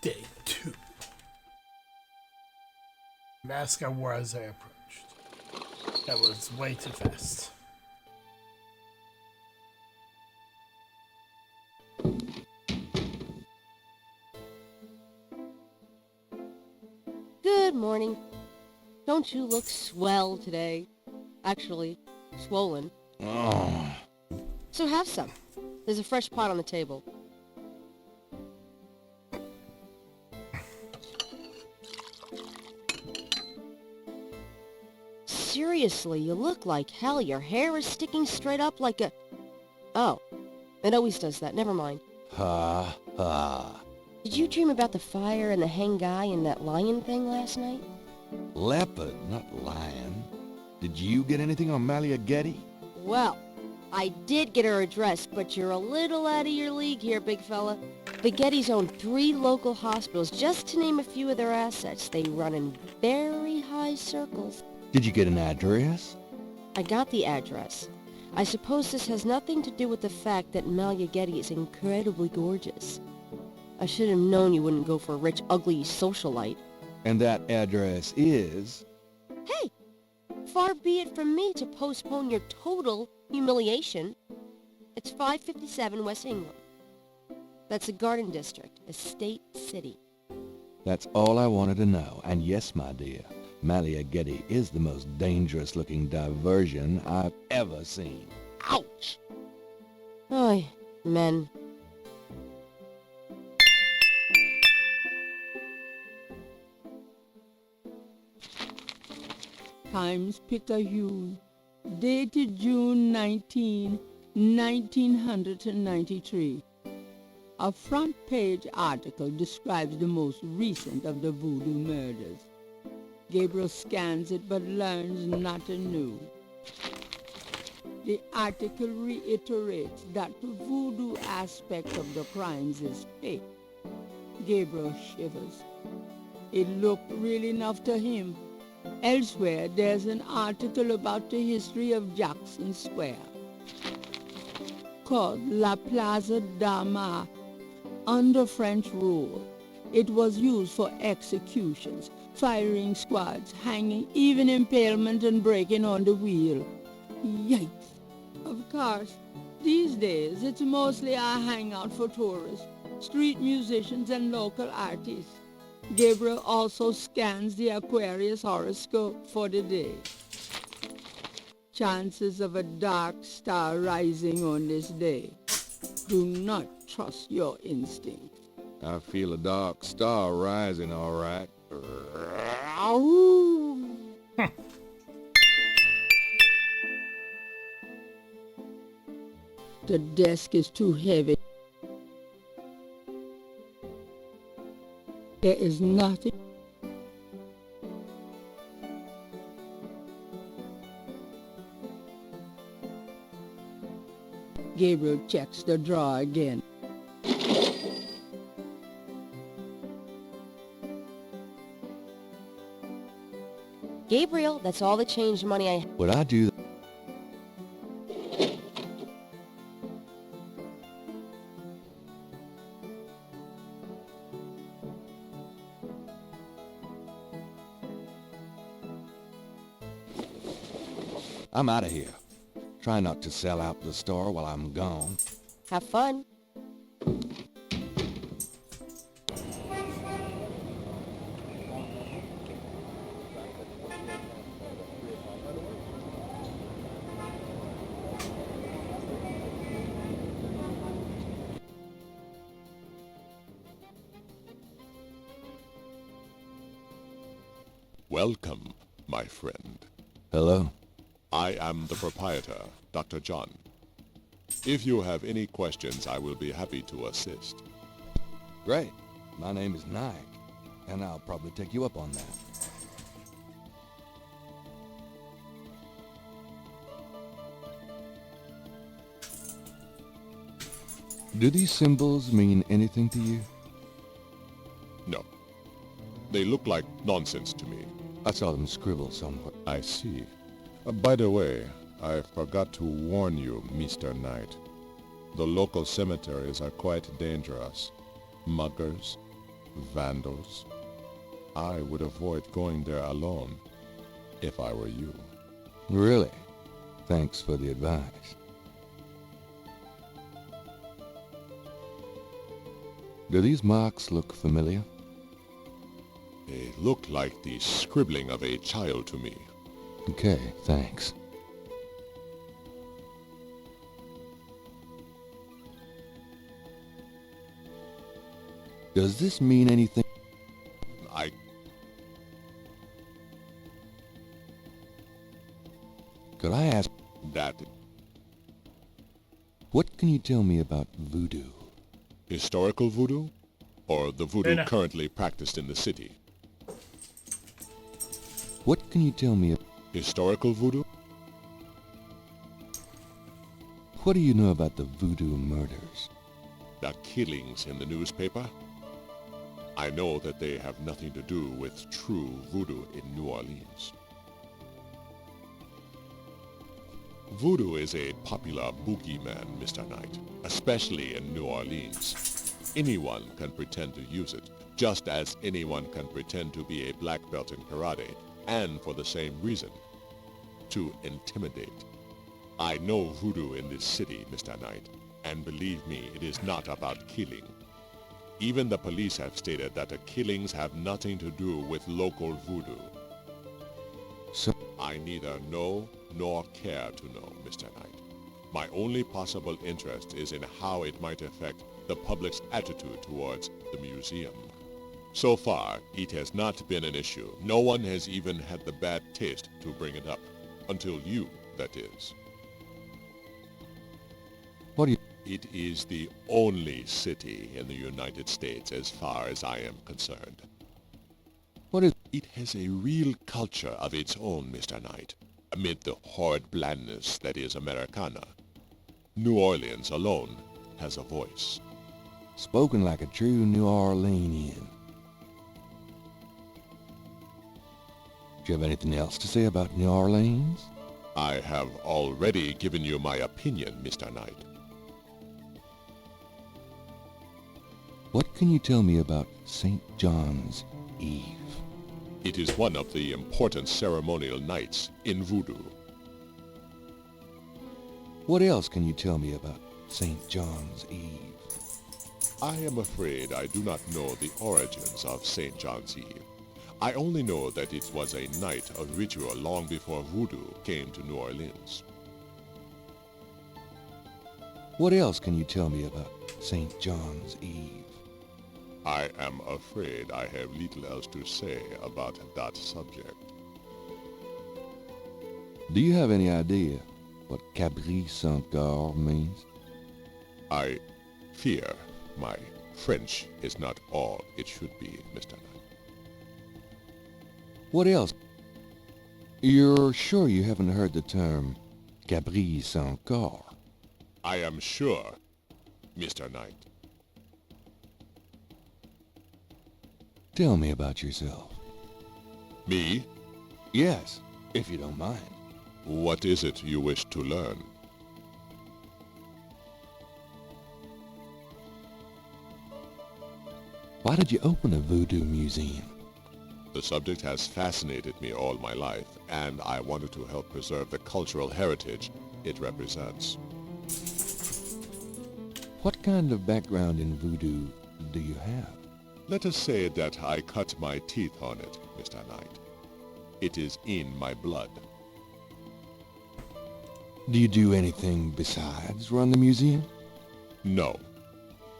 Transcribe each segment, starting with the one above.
Day 2. Mask I wore as I approached. That was way too fast. Good morning. Don't you look swell today? Actually, swollen. Oh. So have some. There's a fresh pot on the table. Seriously, you look like hell. Your hair is sticking straight up like a... Oh, it always does that. Never mind. Ha, ha. Did you dream about the fire and the hang guy and that lion thing last night? Leopard, not lion. Did you get anything on Malia Getty? Well, I did get her address, but you're a little out of your league here, big fella. The Gettys own 3 local hospitals, just to name a few of their assets. They run in very high circles. Did you get an address? I got the address. I suppose this has nothing to do with the fact that Malia Getty is incredibly gorgeous. I should have known you wouldn't go for a rich, ugly socialite. And that address is... Hey! Far be it from me to postpone your total humiliation. It's 557 West England. That's a garden district, a state city. That's all I wanted to know. And yes, my dear, Malia Getty is the most dangerous-looking diversion I've ever seen. Ouch! Oy, men. Times Picayune, dated June 19, 1993. A front-page article describes the most recent of the voodoo murders. Gabriel scans it but learns nothing new. The article reiterates that the voodoo aspect of the crimes is fake. Gabriel shivers. It looked real enough to him. Elsewhere, there's an article about the history of Jackson Square, called La Plaza d'Armas. Under French rule, it was used for executions, firing squads, hanging, even impalement and breaking on the wheel. Yikes! Of course, these days it's mostly a hangout for tourists, street musicians and local artists. Gabriel also scans the Aquarius horoscope for the day. Chances of a dark star rising on this day. Do not trust your instincts. I feel a dark star rising, all right. The desk is too heavy. There is nothing. Gabriel checks the drawer again. Gabriel, that's all the change money I... Would I do that? I'm out of here. Try not to sell out the store while I'm gone. Have fun. Welcome, my friend. Hello? I am the proprietor, Dr. John. If you have any questions, I will be happy to assist. Great. My name is Knight, and I'll probably take you up on that. Do these symbols mean anything to you? No. They look like nonsense to me. I saw them scribbled somewhere. I see. By the way, I forgot to warn you, Mr. Knight. The local cemeteries are quite dangerous. Muggers, Vandals. I would avoid going there alone, if I were you. Really? Thanks for the advice. Do these marks look familiar? They look like the scribbling of a child to me. Okay, thanks. Does this mean anything? Could I ask, That what can you tell me about voodoo? historical voodoo? Or the voodoo Dinner. currently practiced in the city? What can you tell me? Historical voodoo? What do you know about the voodoo murders? The killings in the newspaper? I know that they have nothing to do with true voodoo in New Orleans. Voodoo is a popular boogeyman, Mr. Knight, especially in New Orleans. Anyone can pretend to use it, just as anyone can pretend to be a black belt in karate, and for the same reason, to intimidate. I know voodoo in this city, Mr. Knight, and believe me, it is not about killing. Even the police have stated that the killings have nothing to do with local voodoo. So, I neither know nor care to know, Mr. Knight. My only possible interest is in how it might affect the public's attitude towards the museum. So far, it has not been an issue. No one has even had the bad taste to bring it up. Until you, that is. what do you... It is the only city in the United States as far as I am concerned. What is... It has a real culture of its own, Mr. Knight, amid the horrid blandness that is Americana. New Orleans alone has a voice. Spoken like a true New Orleanian. Do you have anything else to say about New Orleans? I have already given you my opinion, Mr. Knight. What can you tell me about St. John's Eve? It is one of the important ceremonial nights in voodoo. What else can you tell me about St. John's Eve? I am afraid I do not know the origins of St. John's Eve. I only know that it was a night of ritual long before voodoo came to New Orleans. What else can you tell me about St. John's Eve? I am afraid I have little else to say about that subject. Do you have any idea what Cabri Saint-Gar means? I fear my French is not all it should be, Mr. Knight. What else? You're sure you haven't heard the term Cabri Saint-Gar? I am sure, Mr. Knight. Tell me about yourself. Me? Yes, if you don't mind. What is it you wish to learn? Why did you open a voodoo museum? The subject has fascinated me all my life, and I wanted to help preserve the cultural heritage it represents. What kind of background in voodoo do you have? Let us say that I cut my teeth on it, Mr. Knight. It is in my blood. Do you do anything besides run the museum? No.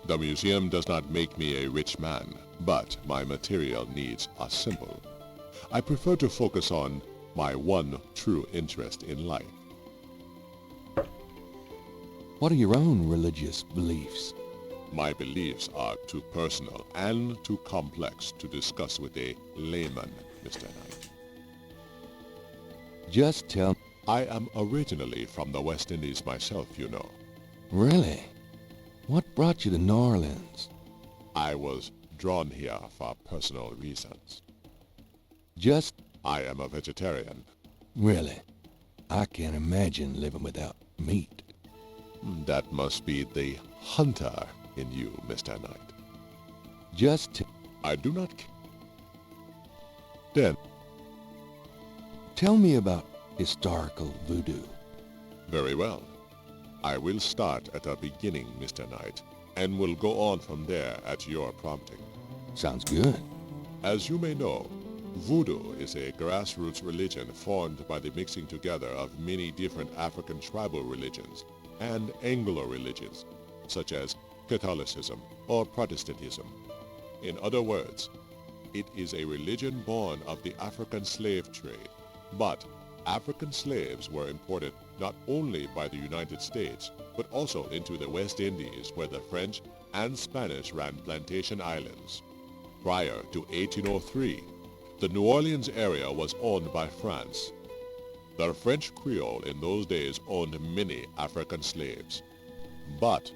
The museum does not make me a rich man, but my material needs are simple. I prefer to focus on my one true interest in life. What are your own religious beliefs? My beliefs are too personal and too complex to discuss with a layman, Mr. Knight. Just tell... I am originally from the West Indies myself, you know. Really? What brought you to New Orleans? I was drawn here for personal reasons. Just... I am a vegetarian. Really? I can't imagine living without meat. That must be the hunter in you, Mr. Knight. Just... I do not Then, Tell me about historical voodoo. very well. I will start at the beginning, Mr. Knight, and will go on from there at your prompting. Sounds good. As you may know, voodoo is a grassroots religion formed by the mixing together of many different African tribal religions and Anglo religions, such as Catholicism or Protestantism. In other words, it is a religion born of the African slave trade, but African slaves were imported not only by the United States, but also into the West Indies, where the French and Spanish ran plantation islands. Prior to 1803, the New Orleans area was owned by France. The French Creole in those days owned many African slaves. But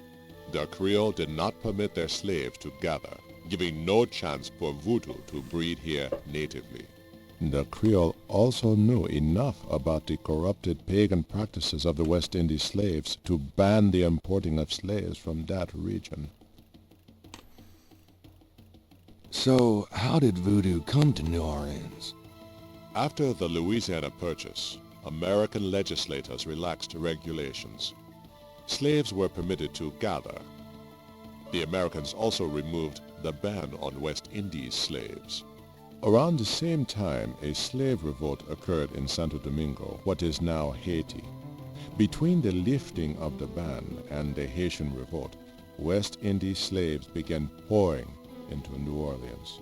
the Creole did not permit their slaves to gather, giving no chance for voodoo to breed here natively. The Creole also knew enough about the corrupted pagan practices of the West Indies slaves to ban the importing of slaves from that region. So, how did voodoo come to New Orleans? After the Louisiana Purchase, American legislators relaxed regulations. Slaves were permitted to gather. The Americans also removed the ban on West Indies slaves. Around the same time, a slave revolt occurred in Santo Domingo, what is now Haiti. Between the lifting of the ban and the Haitian revolt, West Indies slaves began pouring into New Orleans.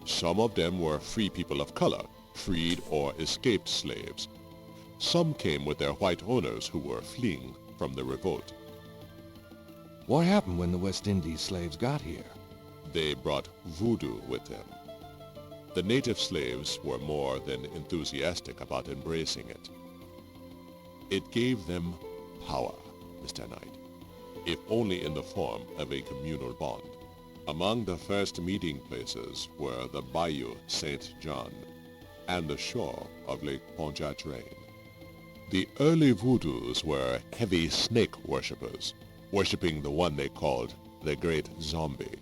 Some of them were free people of color, freed or escaped slaves. Some came with their white owners who were fleeing from the revolt. What happened when the West Indies slaves got here? They brought voodoo with them. The native slaves were more than enthusiastic about embracing it. It gave them power, Mr. Knight, if only in the form of a communal bond. Among the first meeting places were the Bayou St. John and the shore of Lake Pontchartrain. The early voodoos were heavy snake worshippers, worshipping the one they called the Great Zombie.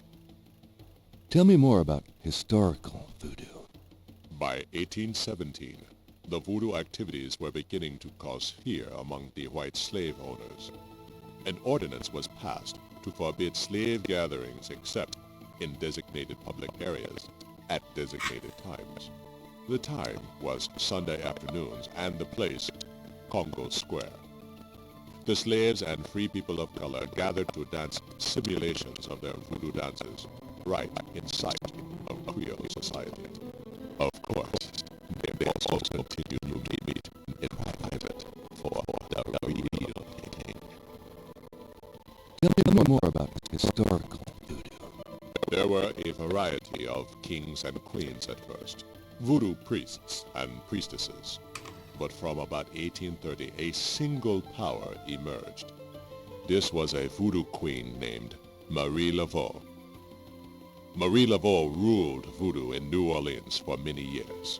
Tell me more about historical voodoo. By 1817, the voodoo activities were beginning to cause fear among the white slave owners. An ordinance was passed to forbid slave gatherings except in designated public areas at designated times. The time was Sunday afternoons and the place Congo Square. The slaves and free people of color gathered to dance simulations of their voodoo dances right in sight of Creole society. Of course, they also continued to meet in private for the real king. Tell me more about historical voodoo. There were a variety of kings and queens at first, voodoo priests and priestesses. But from about 1830, a single power emerged. This was a voodoo queen named Marie Laveau. Marie Laveau ruled voodoo in New Orleans for many years.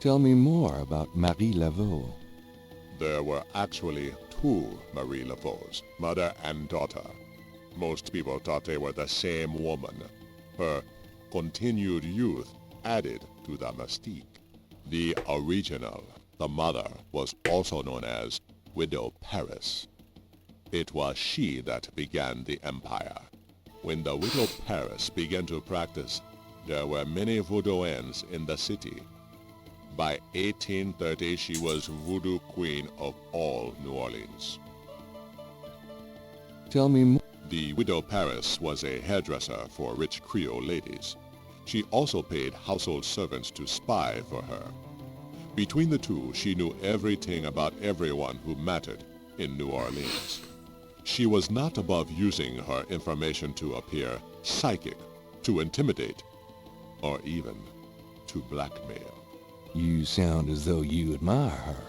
Tell me more about Marie Laveau. There were actually two Marie Laveaus, mother and daughter. Most people thought they were the same woman. Her continued youth added to the mystique. The original, the mother, was also known as Widow Paris. It was she that began the empire. When the Widow Paris began to practice, there were many voodooians in the city. By 1830, she was voodoo queen of all New Orleans. Tell me more. The Widow Paris was a hairdresser for rich Creole ladies. She also paid household servants to spy for her. Between the two, she knew everything about everyone who mattered in New Orleans. She was not above using her information to appear psychic, to intimidate, or even to blackmail. You sound as though you admire her.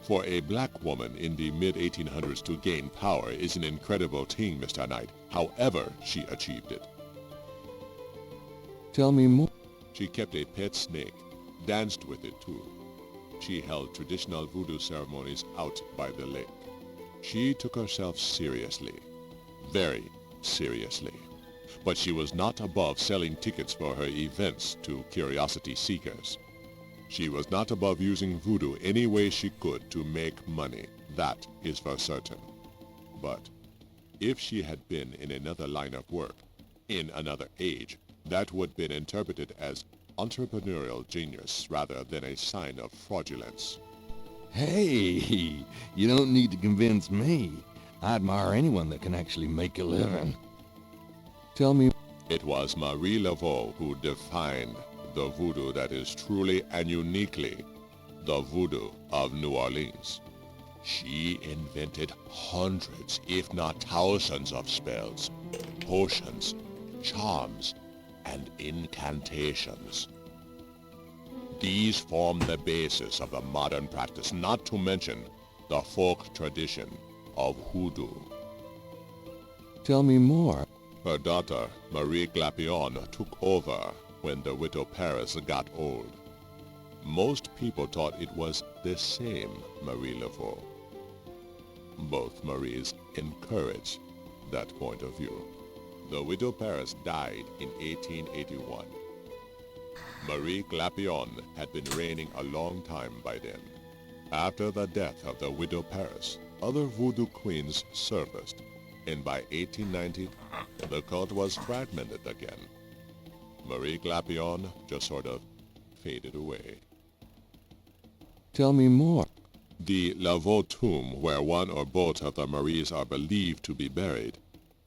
For a black woman in the mid-1800s to gain power is an incredible thing, Mr. Knight, however she achieved it. Tell me more. She kept a pet snake, danced with it too. She held traditional voodoo ceremonies out by the lake. She took herself seriously, very seriously. but she was not above selling tickets for her events to curiosity seekers. She was not above using voodoo any way she could to make money. That is for certain. But if she had been in another line of work, in another age, that would have been interpreted as entrepreneurial genius rather than a sign of fraudulence. Hey, you don't need to convince me. I admire anyone that can actually make a living. Tell me... It was Marie Laveau who defined the voodoo that is truly and uniquely the voodoo of New Orleans. She invented hundreds, if not thousands of spells, potions, charms, and incantations. These form the basis of the modern practice, not to mention the folk tradition of hoodoo. Tell me more. Her daughter, Marie Glapion, took over when the widow Paris got old. Most people thought it was the same Marie Laveau. Both Maries encouraged that point of view. The widow Paris died in 1881. Marie Glapion had been reigning a long time by then. After the death of the widow Paris, other voodoo queens surfaced, and by 1890, the cult was fragmented again. Marie Glapion just sort of faded away. Tell me more. The Laveau tomb, where one or both of the Maries are believed to be buried,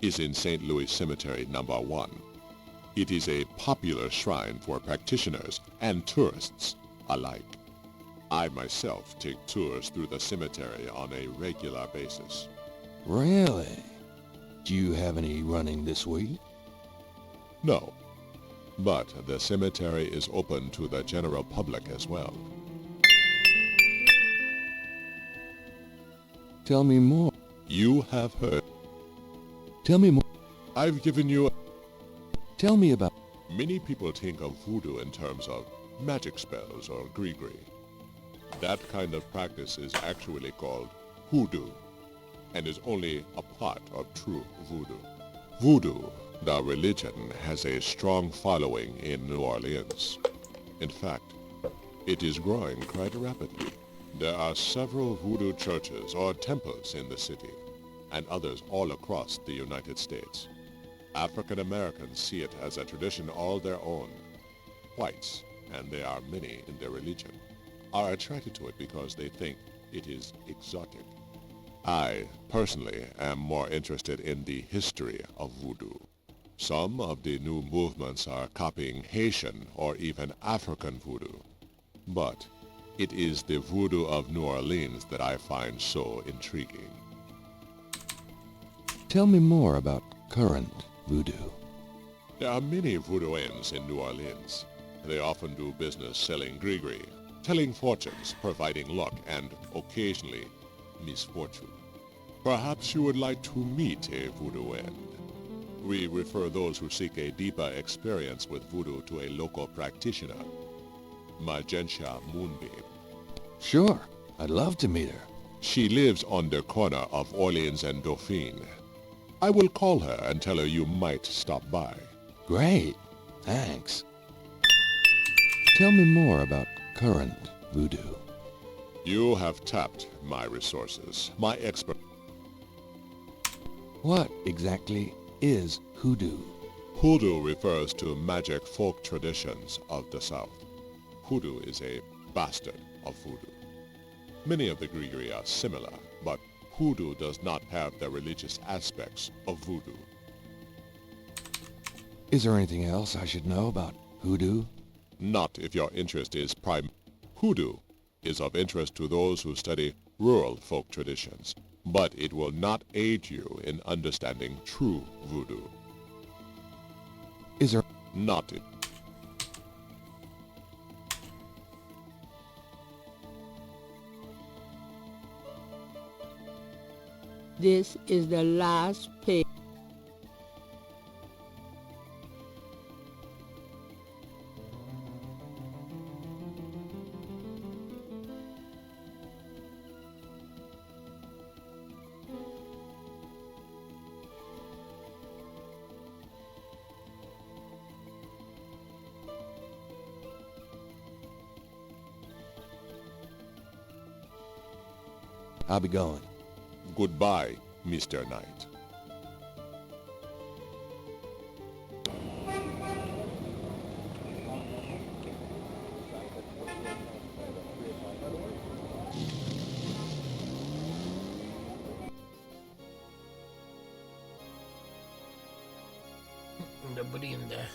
is in St. Louis Cemetery No. 1. It is a popular shrine for practitioners and tourists alike. I myself take tours through the cemetery on a regular basis. Really? Do you have any running this week? No, but the cemetery is open to the general public as well. Tell me more. You have heard. Tell me more. I've given you. Tell me about... Many people think of voodoo in terms of magic spells or gree-gree. That kind of practice is actually called hoodoo, and is only a part of true voodoo. Voodoo, the religion, has a strong following in New Orleans. In fact, it is growing quite rapidly. There are several voodoo churches or temples in the city, and others all across the United States. African Americans see it as a tradition all their own. Whites, and there are many in their religion, are attracted to it because they think it is exotic. I, personally, am more interested in the history of voodoo. Some of the new movements are copying Haitian or even African voodoo. But it is the voodoo of New Orleans that I find so intriguing. Tell me more about current voodoo. There are many voodooians in New Orleans. They often do business selling gree-gree, telling fortunes, providing luck, and occasionally misfortune. Perhaps you would like to meet a voodooian. We refer those who seek a deeper experience with voodoo to a local practitioner, Magentia Moonbeam. Sure, I'd love to meet her. She lives on the corner of Orleans and Dauphine. I will call her and tell her you might stop by. Great, thanks. Tell me more about current voodoo. You have tapped my resources, my expert. What exactly is hoodoo? Hoodoo refers to magic folk traditions of the South. Hoodoo is a bastard of voodoo. Many of the gree-gree are similar, but hoodoo does not have the religious aspects of voodoo. Is there anything else I should know about hoodoo? Not if your interest is Hoodoo is of interest to those who study rural folk traditions, but it will not aid you in understanding true voodoo. Is there... Not it. This is the last page. I'll be going. Goodbye, Mr. Knight. Nobody in there.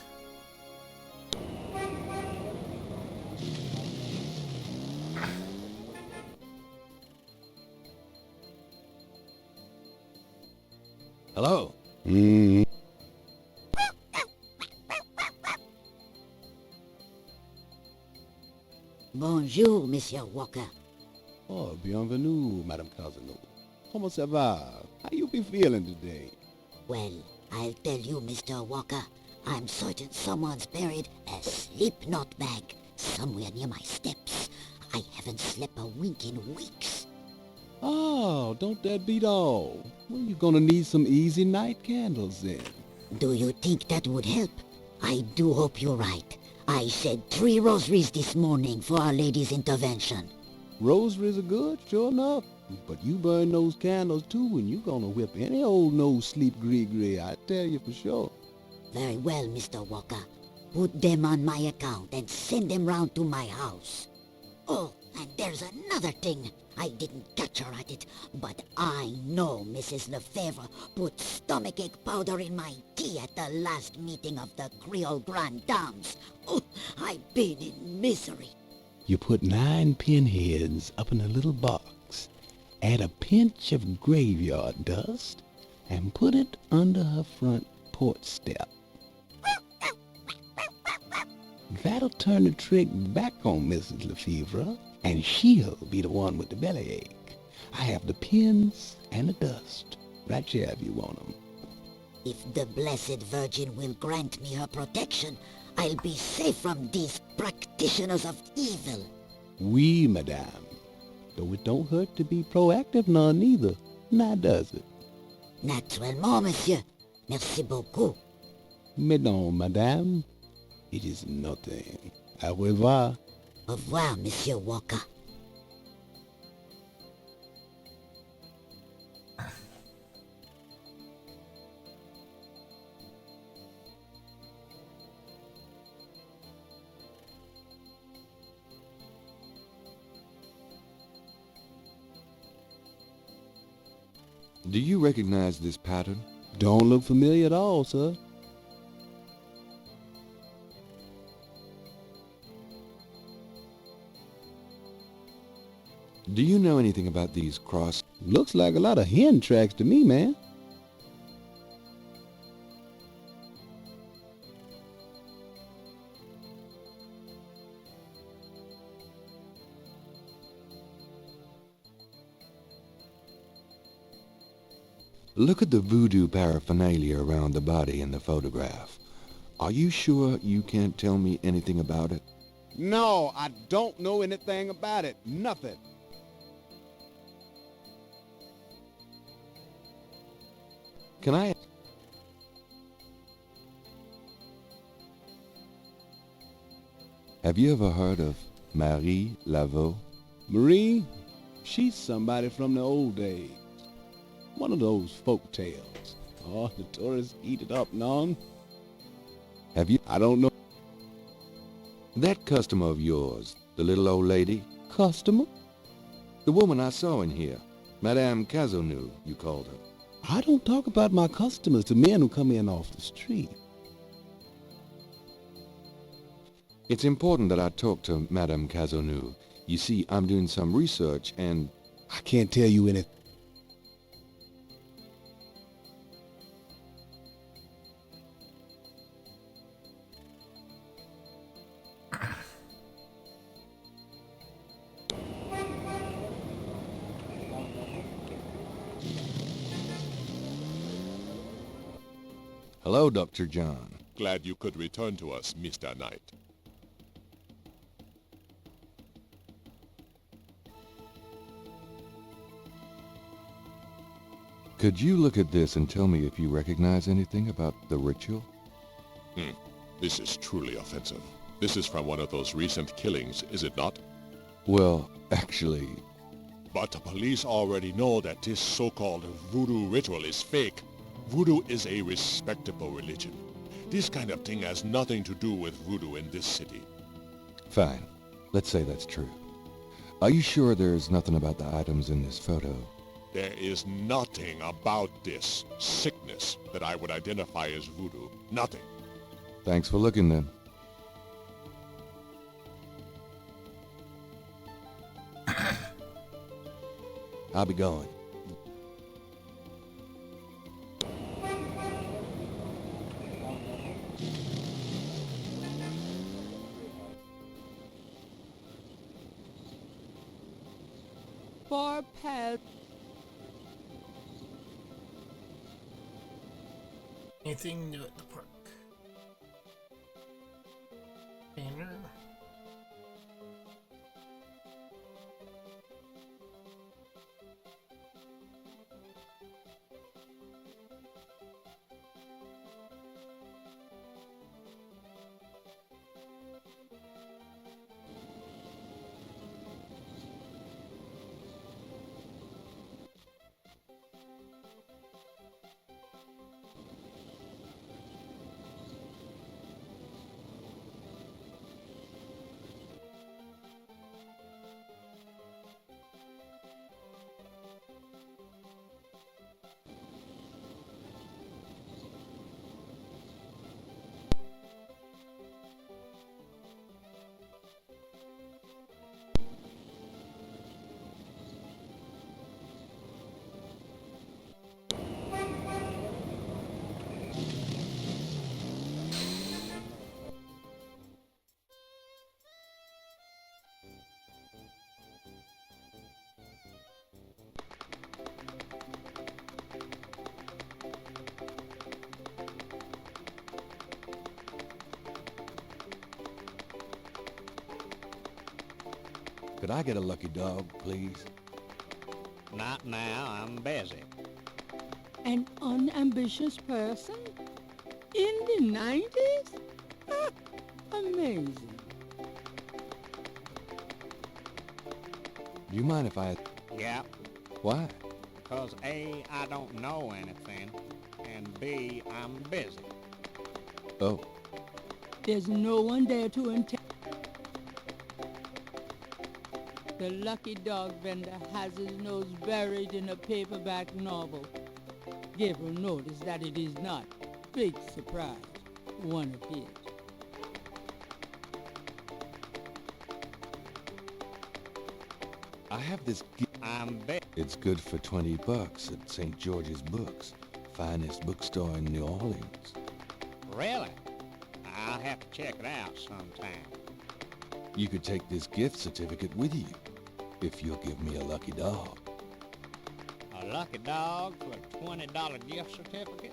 Hello? Bonjour, Monsieur Walker. Oh, bienvenue, Madame Casino. Comment ça va? How you be feeling today? Well, I'll tell you, Mr. Walker, I'm certain someone's buried a sleep note bag somewhere near my steps. I haven't slept a wink in weeks. Oh, don't that beat all? Well, you're gonna need some easy night candles then. Do you think that would help? I do hope you're right. I said 3 rosaries this morning for Our Lady's intervention. Rosaries are good, sure enough. But you burn those candles too, and you're gonna whip any old no-sleep gree-gree, I tell you for sure. Very well, Mr. Walker. Put them on my account and send them round to my house. Oh, and there's another thing. I didn't catch her at it, but I know Mrs. Lefebvre put stomachache powder in my tea at the last meeting of the Creole Grand Dames. Oh, I've been in misery. You put 9 pinheads up in a little box, add a pinch of graveyard dust, and put it under her front porch step. That'll turn the trick back on Mrs. Lefebvre, and she'll be the one with the bellyache. I have the pins and the dust right here if you want 'em. If the Blessed Virgin will grant me her protection, I'll be safe from these practitioners of evil. Oui, madame. Though it don't hurt to be proactive none neither, now does it? Naturellement, monsieur. Merci beaucoup. Mais non, madame. It is nothing. Au revoir. Au revoir, Monsieur Walker. Do you recognize this pattern? Don't look familiar at all, sir. Do you know anything about these cross? Looks like a lot of hen tracks to me, man. Look at the voodoo paraphernalia around the body in the photograph. Are you sure you can't tell me anything about it? No, I don't know anything about it. Nothing. Can I? Have you ever heard of Marie Laveau? Marie, she's somebody from the old days. One of those folk tales. Oh, the tourists eat it up, none. Have you? I don't know. That customer of yours, the little old lady? Customer? The woman I saw in here. Madame Cazeneuve, you called her. I don't talk about my customers to men who come in off the street. It's important that I talk to Madame Cazeneuve. You see, I'm doing some research and... I can't tell you anything. Hello, Dr. John. Glad you could return to us, Mr. Knight. Could you look at this and tell me if you recognize anything about the ritual? This is truly offensive. This is from one of those recent killings, is it not? Well, actually, But the police already know that this so-called voodoo ritual is fake. Voodoo is a respectable religion. This kind of thing has nothing to do with voodoo in this city. Fine. Let's say that's true. Are you sure there's nothing about the items in this photo? There is nothing about this sickness that I would identify as voodoo. Nothing. Thanks for looking then. I'll be going. For pets. Anything new at the park? Banner. Could I get a lucky dog, please? Not now, I'm busy. An unambitious person? In the 90s? Ah, amazing. Do you mind if I... Yeah, Why? because A, I don't know anything, and B, I'm busy. Oh, There's no one there to intend. The lucky dog vendor has his nose buried in a paperback novel. Gabriel noticed that it is not, big surprise, one of his. I have this... I'm busy. It's good for $20 at St. George's Books, finest bookstore in New Orleans. Really? I'll have to check it out sometime. You could take this gift certificate with you, if you'll give me a lucky dog. A lucky dog for a $20 gift certificate?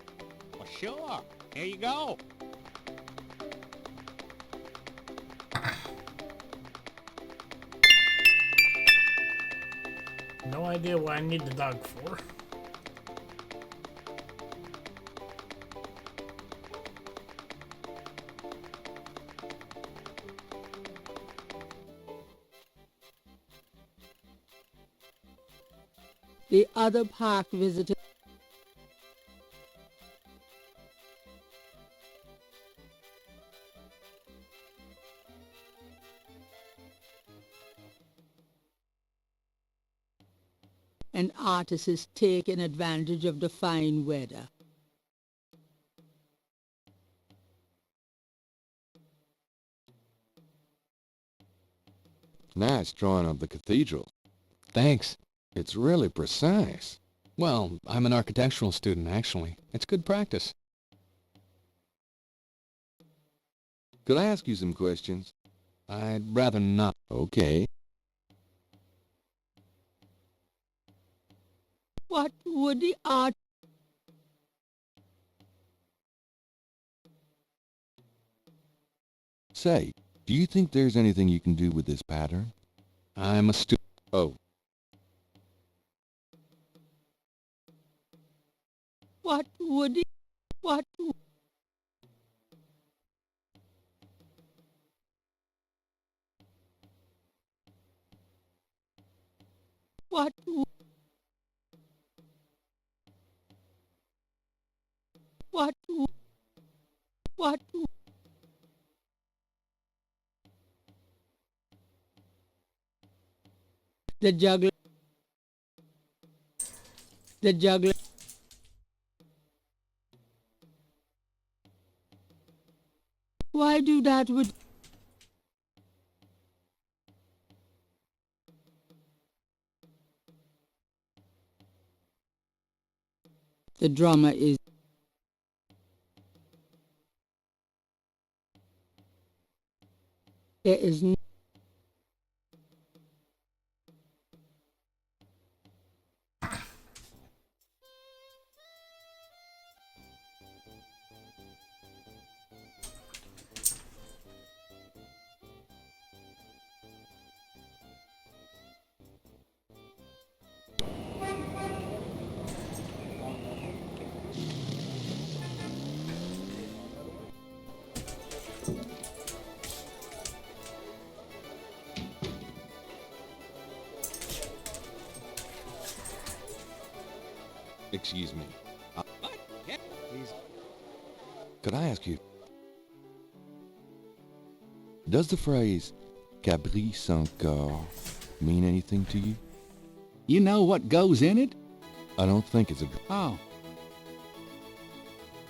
Well, sure. Here you go. No idea what I need the dog for. The other park visitors. And artists taking advantage of the fine weather. Nice drawing of the cathedral. Thanks. It's really precise. Well, I'm an architectural student, actually. It's good practice. Could I ask you some questions? I'd rather not. Okay. What would the art... Say, do you think there's anything you can do with this pattern? I'm a student. Oh, What would the... What... What What? The juggler. The juggler. Why do that with... The drummer is... There is no... Excuse me. Could I ask you, does the phrase Cabri sans corps mean anything to you? You know what goes in it? I don't think it's a... Oh,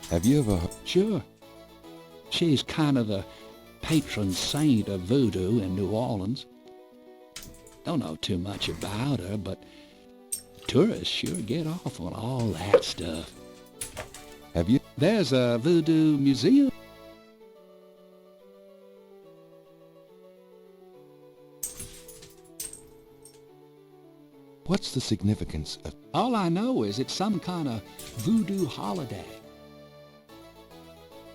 Have you ever heard... sure. She's kind of the patron saint of voodoo in New Orleans. Don't know too much about her, but tourists sure get off on all that stuff. Have you... There's a voodoo museum. What's the significance of... All I know is it's some kind of voodoo holiday.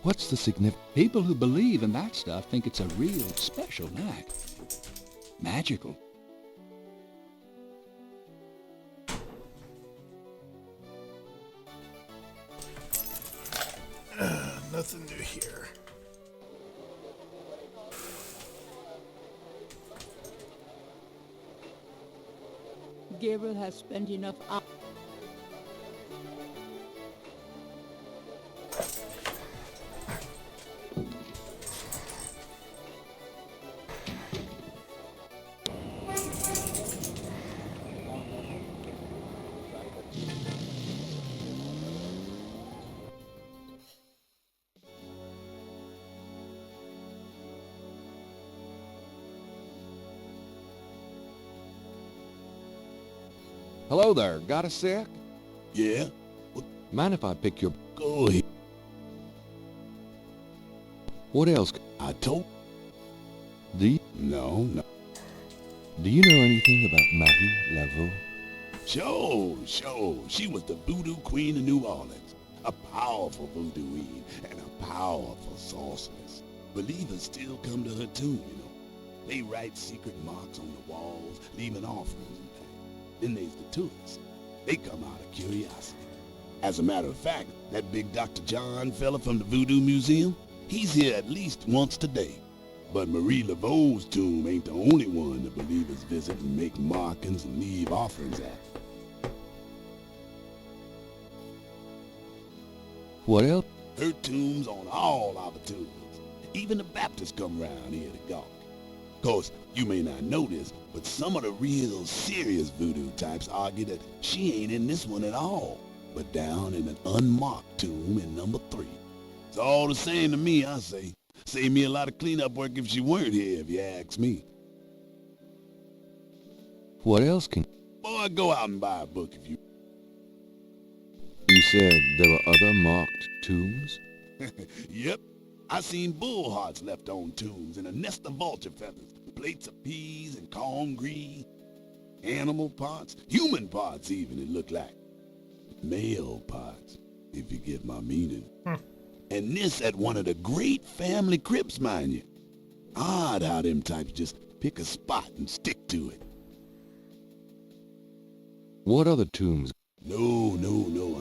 What's the significance... People who believe in that stuff think it's a real special night. Magical. Nothing new here. Gabriel has spent enough hours. Hello there, got a sec? Yeah? Mind if I pick your... Go ahead. What else? I told... Do you... No. Do you know anything about Marie Laveau? Sure. She was the voodoo queen of New Orleans. A powerful voodooine and a powerful sorceress. Believers still come to her tomb, you know. They write secret marks on the walls, leaving offerings and things. Then there's the tourists. They come out of curiosity. As a matter of fact, that big Dr. John fella from the Voodoo Museum, he's here at least once today. But Marie Laveau's tomb ain't the only one the believers visit and make markings and leave offerings at. What else? Her tomb's on all our tombs. Even the Baptists come around here to gawk. Of course, you may not know this, but some of the real serious voodoo types argue that she ain't in this one at all, but down in an unmarked tomb in number 3. It's all the same to me, I say. Save me a lot of cleanup work if she weren't here, if you ask me. What else can... Boy, go out and buy a book if you... You said there were other marked tombs? Yep. I seen bull hearts left on tombs and a nest of vulture feathers, plates of peas and corn greens, animal parts, human parts even, it looked like. Male parts, if you get my meaning. And this at one of the great family crypts, mind you. Odd how them types just pick a spot and stick to it. What other tombs? No,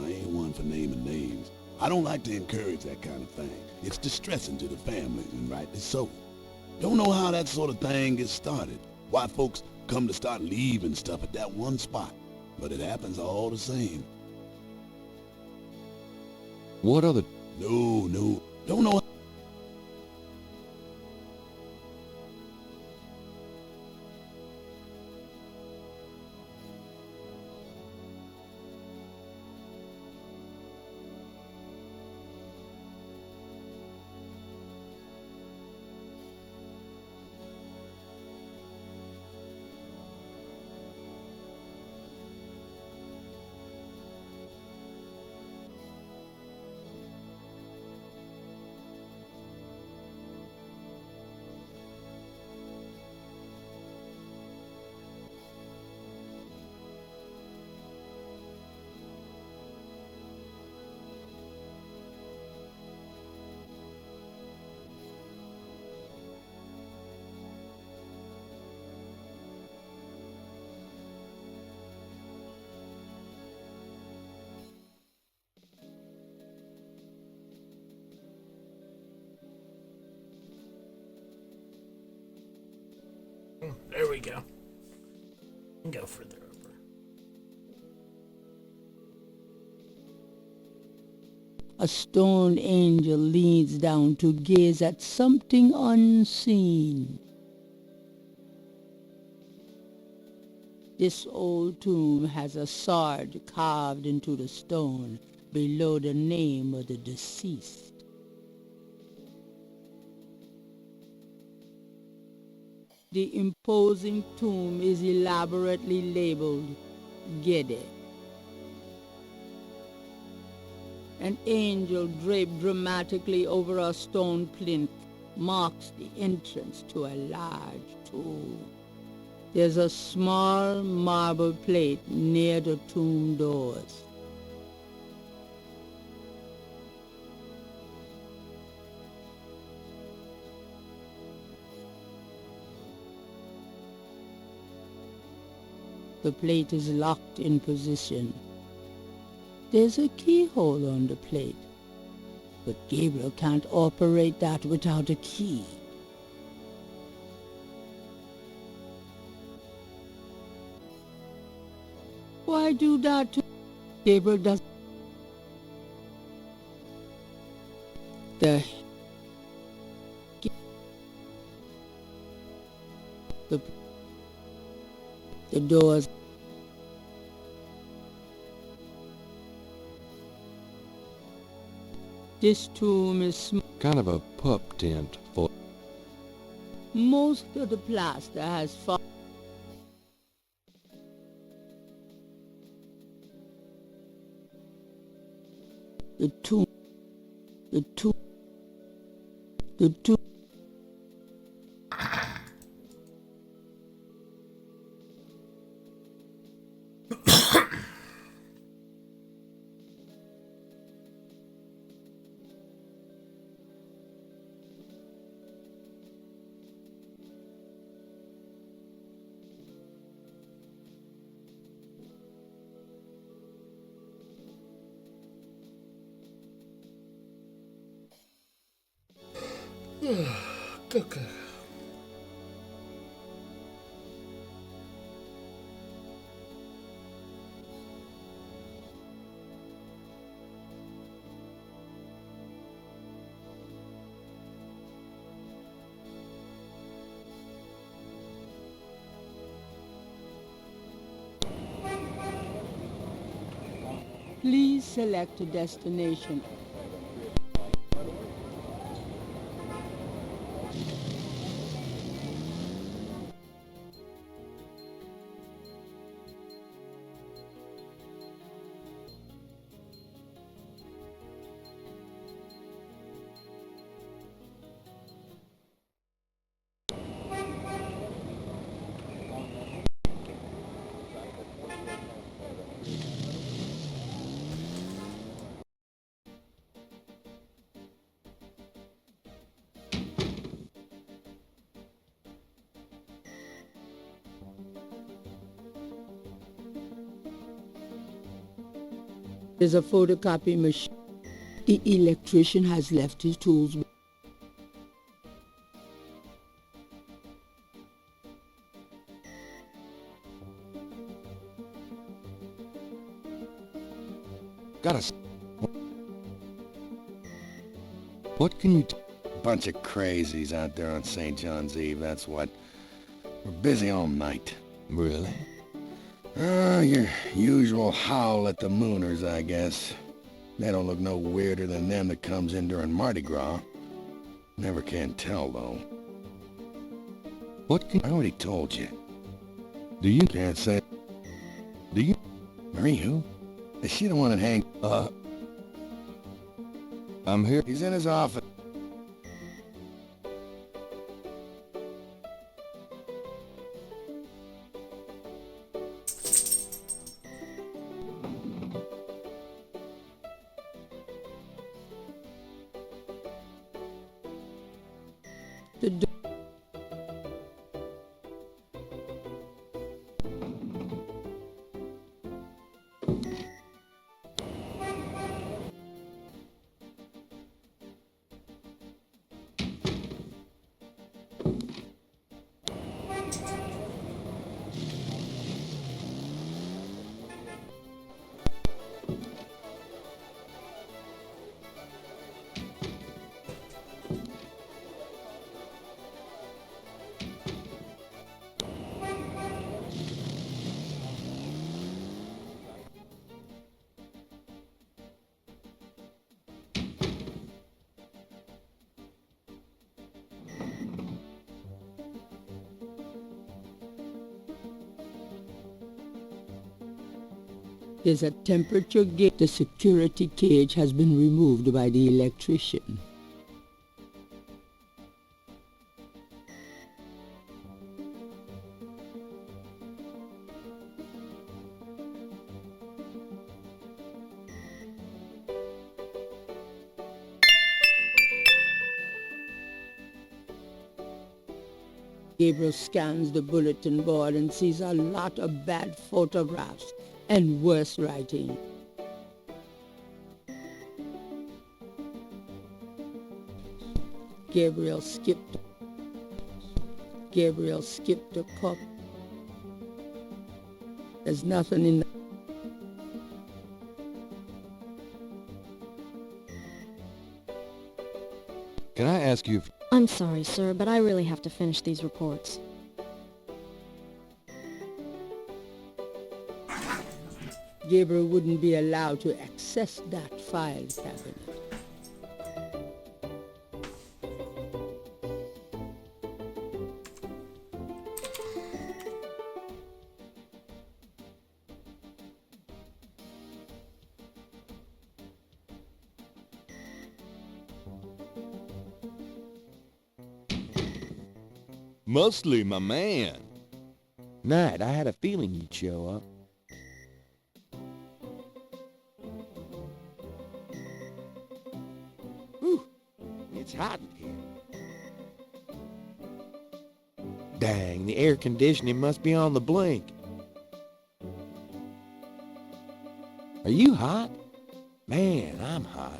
I ain't one for naming names. I don't like to encourage that kind of thing. It's distressing to the families, and rightly so. Don't know how that sort of thing gets started. Why folks come to start leaving stuff at that one spot. But it happens all the same. What other... No, don't know. can go further over. A stone angel leans down to gaze at something unseen. This old tomb has a sword carved into the stone below the name of the deceased. The imposing tomb is elaborately labeled Gede. An angel draped dramatically over a stone plinth marks the entrance to a large tomb. There's a small marble plate near the tomb doors. The plate is locked in position. There's a keyhole on the plate, but Gabriel can't operate that without a key. Why do that to Gabriel does the doors. This tomb is Kind of a pup tent for... most of the plaster has fallen. The tomb. Okay. Please select a destination. There's a photocopy machine. The electrician has left his tools. What can you... Bunch of crazies out there on St. John's Eve, that's what. We're busy all night. Really? Your usual howl at the mooners, I guess. They don't look no weirder than them that comes in during Mardi Gras. Never can tell, though. What can... I already told you. Do you... Can't say... Do you... Marie who? Is she the one that hangs... I'm here. He's in his office. There's a temperature gauge. The security cage has been removed by the electrician. Gabriel scans the bulletin board and sees a lot of bad photographs and worse writing. Gabriel skipped a cup. There's nothing in the... Can I ask you if... I'm sorry, sir, but I really have to finish these reports. Gabriel wouldn't be allowed to access that file cabinet. Mostly, my man. Knight, I had a feeling you'd show up. Whew, it's hot in here. Dang, the air conditioning must be on the blink. Are you hot? Man, I'm hot.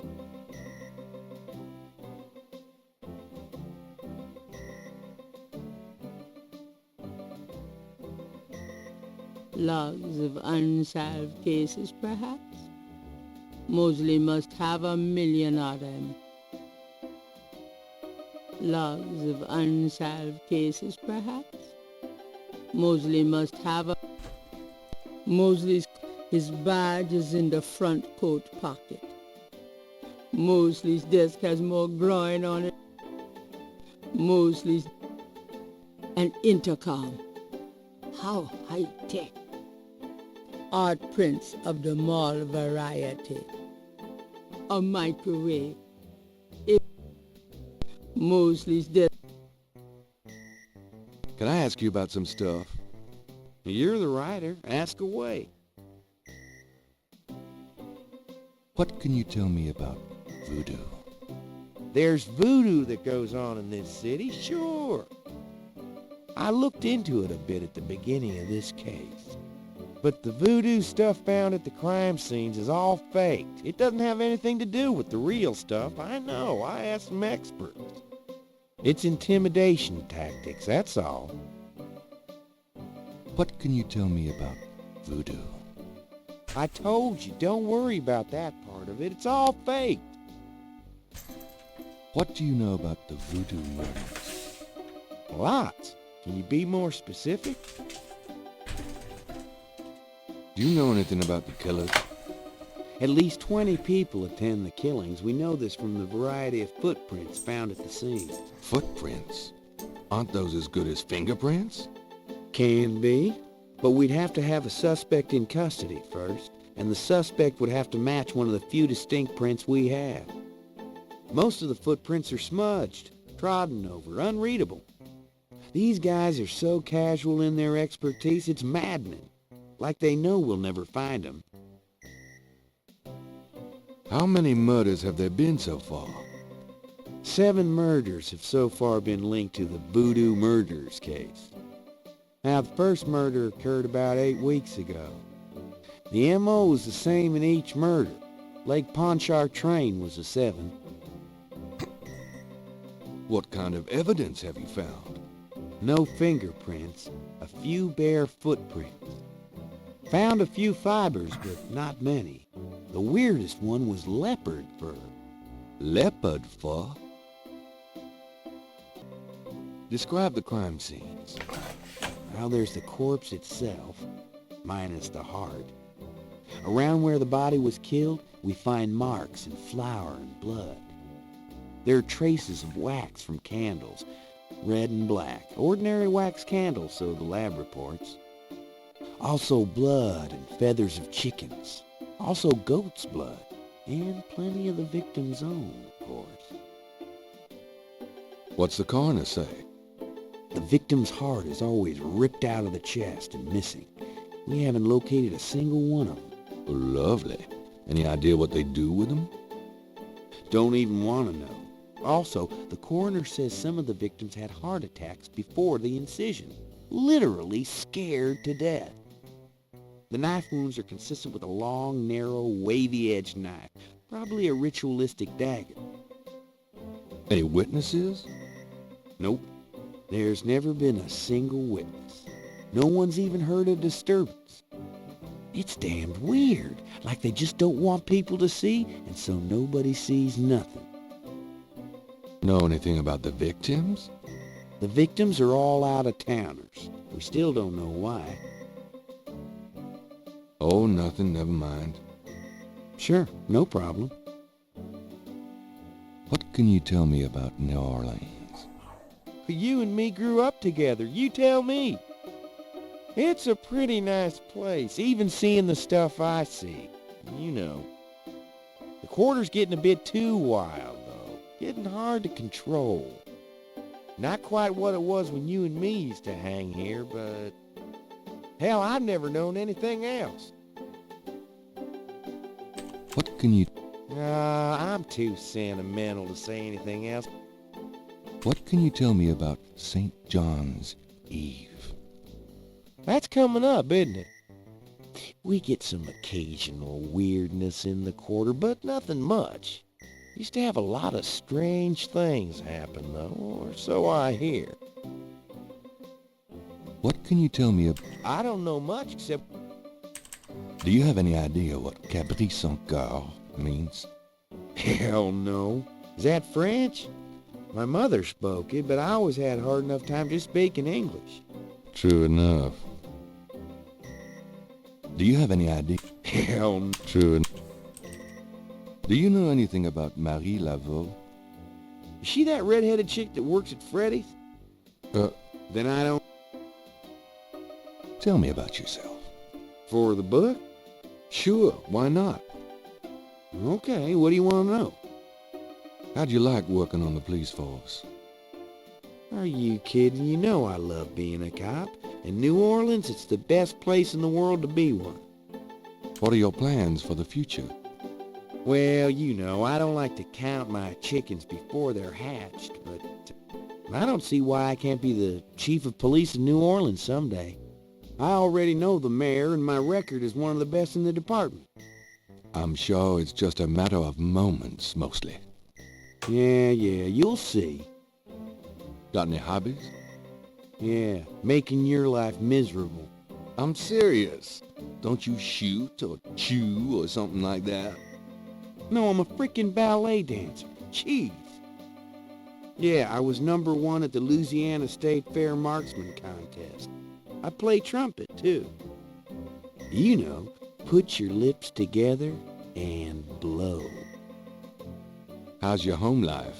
Logs of unsolved cases, perhaps? Mosley must have 1,000,000 of them. Logs of unsolved cases, perhaps? Mosley must have a... His badge is in the front coat pocket. Mosley's desk has more groin on it. Mosley's... An intercom. How high-tech. Art prints of the mall variety. A microwave. Mosley's desk. Can I ask you about some stuff? You're the writer. Ask away. What can you tell me about voodoo? There's voodoo that goes on in this city, sure. I looked into it a bit at the beginning of this case. But the voodoo stuff found at the crime scenes is all faked. It doesn't have anything to do with the real stuff. I know. I asked some experts. It's intimidation tactics, that's all. What can you tell me about voodoo? I told you, don't worry about that part of it. It's all faked. What do you know about the voodoo murders? Lots. Can you be more specific? Do you know anything about the killers? At least 20 people attend the killings. We know this from the variety of footprints found at the scene. Footprints? Aren't those as good as fingerprints? Can be, but we'd have to have a suspect in custody first, and the suspect would have to match one of the few distinct prints we have. Most of the footprints are smudged, trodden over, unreadable. These guys are so casual in their expertise, it's maddening. Like they know we'll never find them. How many murders have there been so far? 7 murders have so far been linked to the voodoo murders case. Now, the first murder occurred about 8 weeks ago. The M.O. was the same in each murder. Lake Pontchartrain was the 7th. What kind of evidence have you found? No fingerprints, a few bare footprints. Found a few fibers, but not many. The weirdest one was leopard fur. Leopard fur? Describe the crime scenes. Well, there's the corpse itself, minus the heart. Around where the body was killed, we find marks and flour and blood. There are traces of wax from candles, red and black. Ordinary wax candles, so the lab reports. Also blood and feathers of chickens. Also goat's blood. And plenty of the victim's own, of course. What's the coroner say? The victim's heart is always ripped out of the chest and missing. We haven't located a single one of them. Oh, lovely. Any idea what they do with them? Don't even want to know. Also, the coroner says some of the victims had heart attacks before the incision. Literally scared to death. The knife wounds are consistent with a long, narrow, wavy-edged knife. Probably a ritualistic dagger. Any witnesses? Nope. There's never been a single witness. No one's even heard a disturbance. It's damned weird. Like they just don't want people to see, and so nobody sees nothing. Know anything about the victims? The victims are all out-of-towners. We still don't know why. Oh, nothing, never mind. Sure, no problem. What can you tell me about New Orleans? You and me grew up together. You tell me. It's a pretty nice place, even seeing the stuff I see. You know. The quarter's getting a bit too wild, though. Getting hard to control. Not quite what it was when you and me used to hang here, but... hell, I've never known anything else. What can you... I'm too sentimental to say anything else. What can you tell me about St. John's Eve? That's coming up, isn't it? We get some occasional weirdness in the quarter, but nothing much. Used to have a lot of strange things happen, though, or so I hear. What can you tell me about... I don't know much except... Do you have any idea what Cabri Saint Coeur means? Hell no. Is that French? My mother spoke it, but I always had a hard enough time just speaking English. True enough. Do you have any idea? Hell no. True enough. Do you know anything about Marie Laveau? Is she that red-headed chick that works at Freddy's? Then I don't... Tell me about yourself. For the book? Sure, why not? Okay, what do you want to know? How'd you like working on the police force? Are you kidding? You know I love being a cop. In New Orleans, it's the best place in the world to be one. What are your plans for the future? Well, you know, I don't like to count my chickens before they're hatched, but I don't see why I can't be the chief of police in New Orleans someday. I already know the mayor, and my record is one of the best in the department. I'm sure it's just a matter of moments, mostly. Yeah, you'll see. Got any hobbies? Yeah, making your life miserable. I'm serious. Don't you shoot or chew or something like that? No, I'm a freaking ballet dancer. Jeez. Yeah, I was #1 at the Louisiana State Fair Marksman Contest. I play trumpet, too. You know, put your lips together and blow. How's your home life?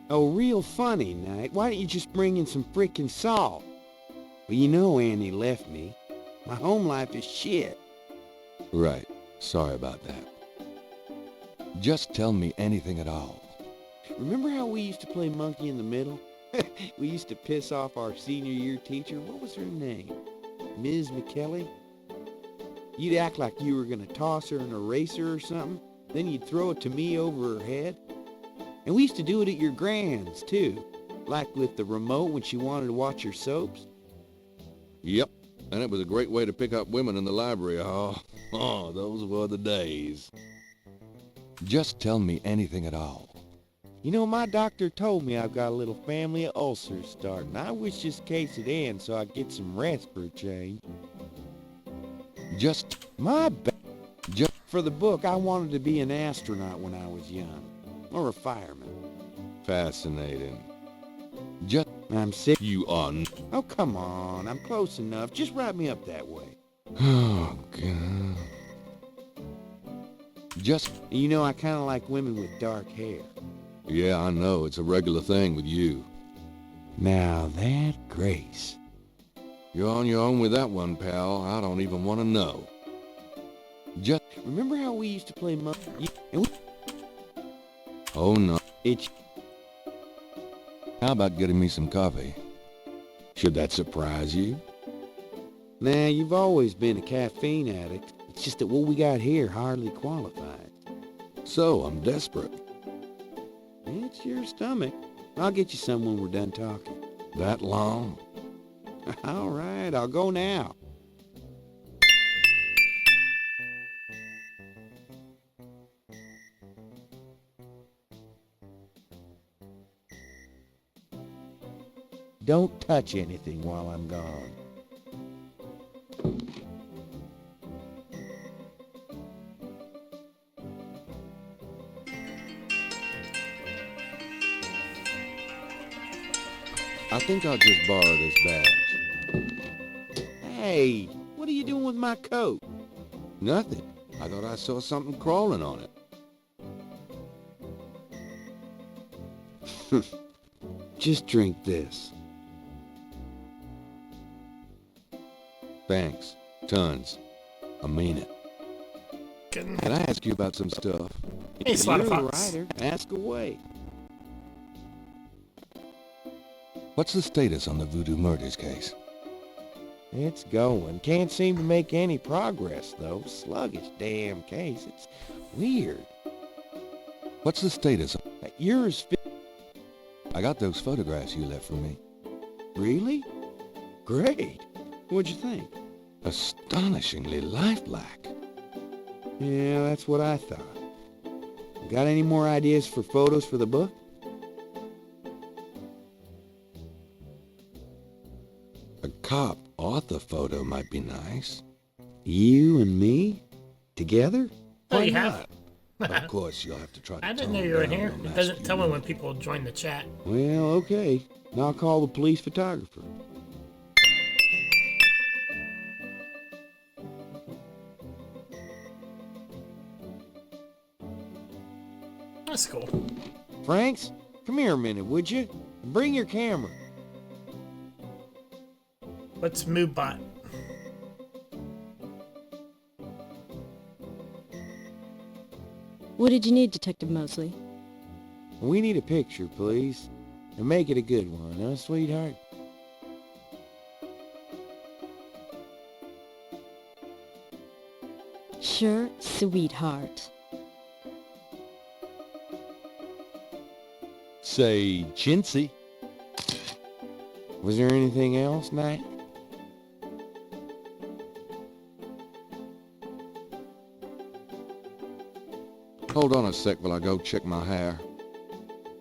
Oh, real funny, Knight. Why don't you just bring in some frickin' salt? Well, you know Annie left me. My home life is shit. Right. Sorry about that. Just tell me anything at all. Remember how we used to play monkey in the middle? We used to piss off our senior year teacher. What was her name? Ms. McKelly? You'd act like you were gonna toss her an eraser or something. Then you'd throw it to me over her head. And we used to do it at your grand's, too. Like with the remote when she wanted to watch her soaps. Yep, and it was a great way to pick up women in the library hall. Oh, those were the days. Just tell me anything at all. You know, my doctor told me I've got a little family of ulcers starting. I wish this case would end so I could get some rest for a change. Just... My bad. For the book, I wanted to be an astronaut when I was young. Or a fireman. Fascinating. I'm sick. You on? Oh, come on. I'm close enough. Just write me up that way. Oh, God. You know, I kind of like women with dark hair. Yeah, I know. It's a regular thing with you. Now that Grace. You're on your own with that one, pal. I don't even want to know. Just Remember how we used to play and oh no. it's How about getting me some coffee? Should that surprise you? Nah, you've always been a caffeine addict. It's just that what we got here hardly qualifies. So, I'm desperate. It's your stomach. I'll get you some when we're done talking. That long? All right, I'll go now. Don't touch anything while I'm gone. I think I'll just borrow this badge. Hey, what are you doing with my coat? Nothing. I thought I saw something crawling on it. Just drink this. Thanks. Tons. I mean it. Can I ask you about some stuff? Hey, You're the Slaughterfox. writer. Ask away. What's the status on the voodoo murders case? It's going. Can't seem to make any progress, though. Sluggish damn case. It's weird. What's the status? Yours... I got those photographs you left for me. Really? Great. What'd you think? Astonishingly lifelike. Yeah, that's what I thought. Got any more ideas for photos for the book? A cop author photo might be nice. You and me? Together? Oh, you have? Of course, you'll have to try to I didn't tone know you were in down here. on It that doesn't tell me spewing. when people join the chat. Well, okay. I'll call the police photographer. That's cool. Franks, come here a minute, would you? Bring your camera. Let's move bot. What did you need, Detective Mosley? We need a picture, please. And make it a good one, huh, sweetheart? Sure, sweetheart. Say, chintzy. Was there anything else, Knight? Hold on a sec while I go check my hair.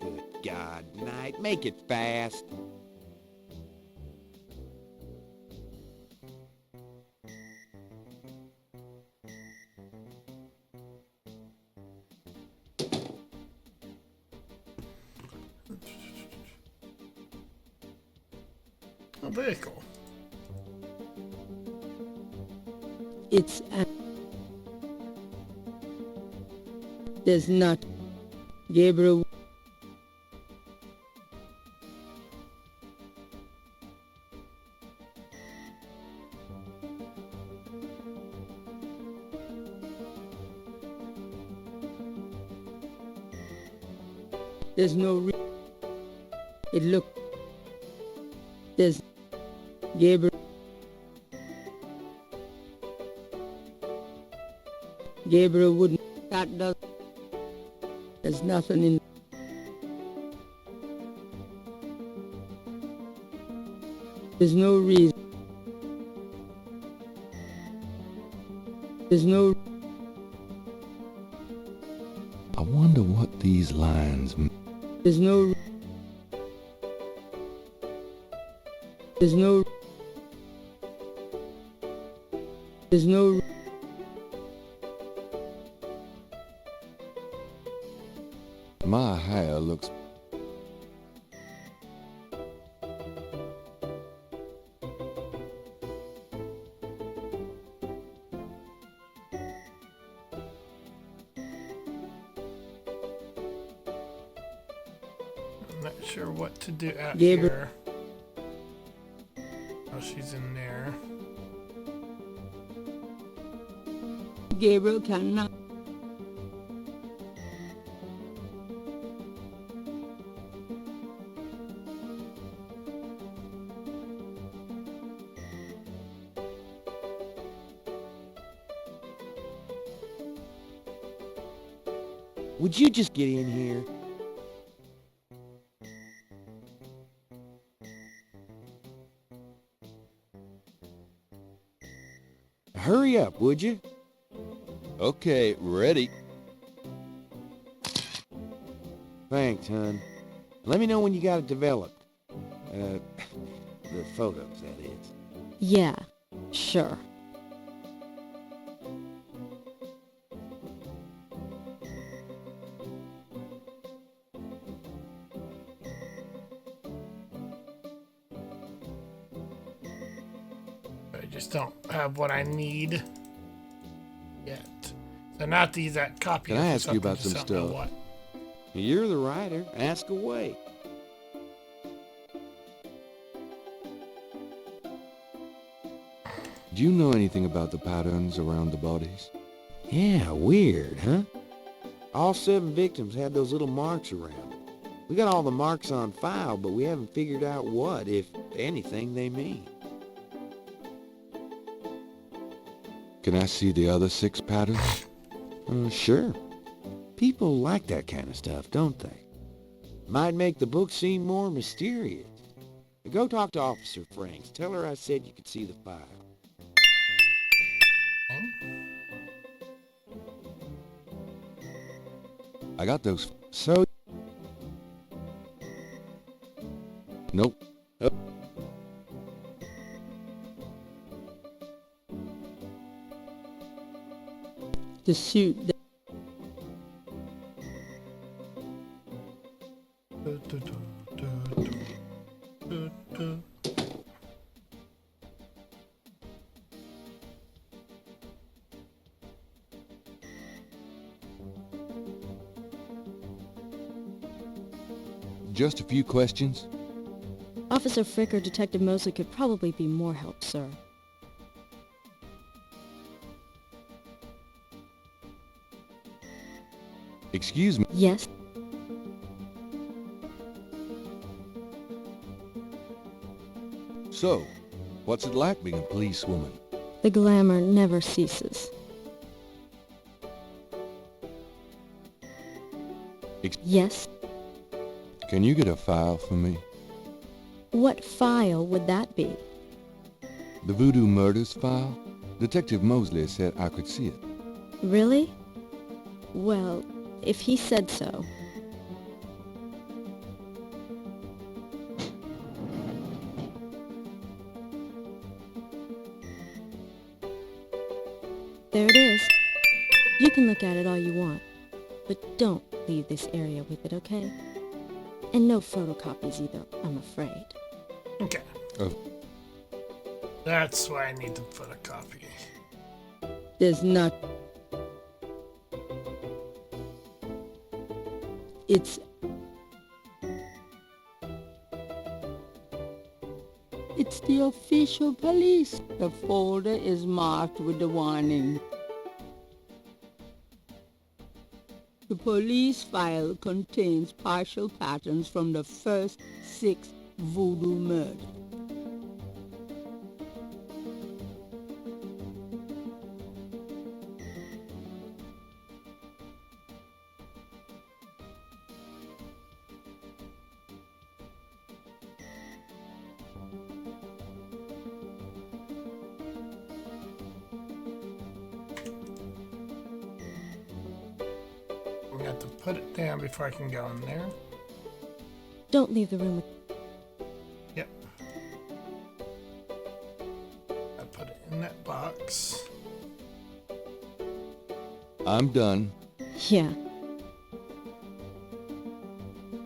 Good God, Knight, make it fast. Oh, very cool. It's there's not Gabriel. There's no it look there's Gabriel wouldn't that does there's nothing in there's no reason there's no I wonder what these lines mean. there's no there's no there's no My hair looks... I'm not sure what to do out Gabriel. here. she's in there. Gabriel cannot. Would you just get in here? Hurry up, would you? Okay, ready. Thanks, hon. Let me know when you got it developed. The photos, that is. Yeah, sure. I just don't have what I need yet. So not to use that copy. Can I for ask you about something, some just don't know stuff? What. You're the writer. Ask away. Do you know anything about the patterns around the bodies? Yeah, weird, huh? All 7 victims had those little marks around them. We got all the marks on file, but we haven't figured out what, if anything, they mean. Can I see the other 6 patterns? Sure. People like that kind of stuff, don't they? Might make the book seem more mysterious. Go talk to Officer Franks. Tell her I said you could see the file. I got those. So... Nope. The suit. Just a few questions? Officer Frick or Detective Mosley could probably be more help, sir. Excuse me. Yes? So, what's it like being a policewoman? The glamour never ceases. Yes? Can you get a file for me? What file would that be? The voodoo murders file? Detective Mosley said I could see it. Really? Well, if he said so. There it is. You can look at it all you want, but don't leave this area with it, okay? And no photocopies either, I'm afraid. Okay. Oh. That's why I need the photocopy. There's not... It's the official police. The folder is marked with the warning. The police file contains partial patterns from the first 6 voodoo murders. I have to put it down before I can go in there. Don't leave the room with... Yep. I put it in that box. I'm done. Yeah.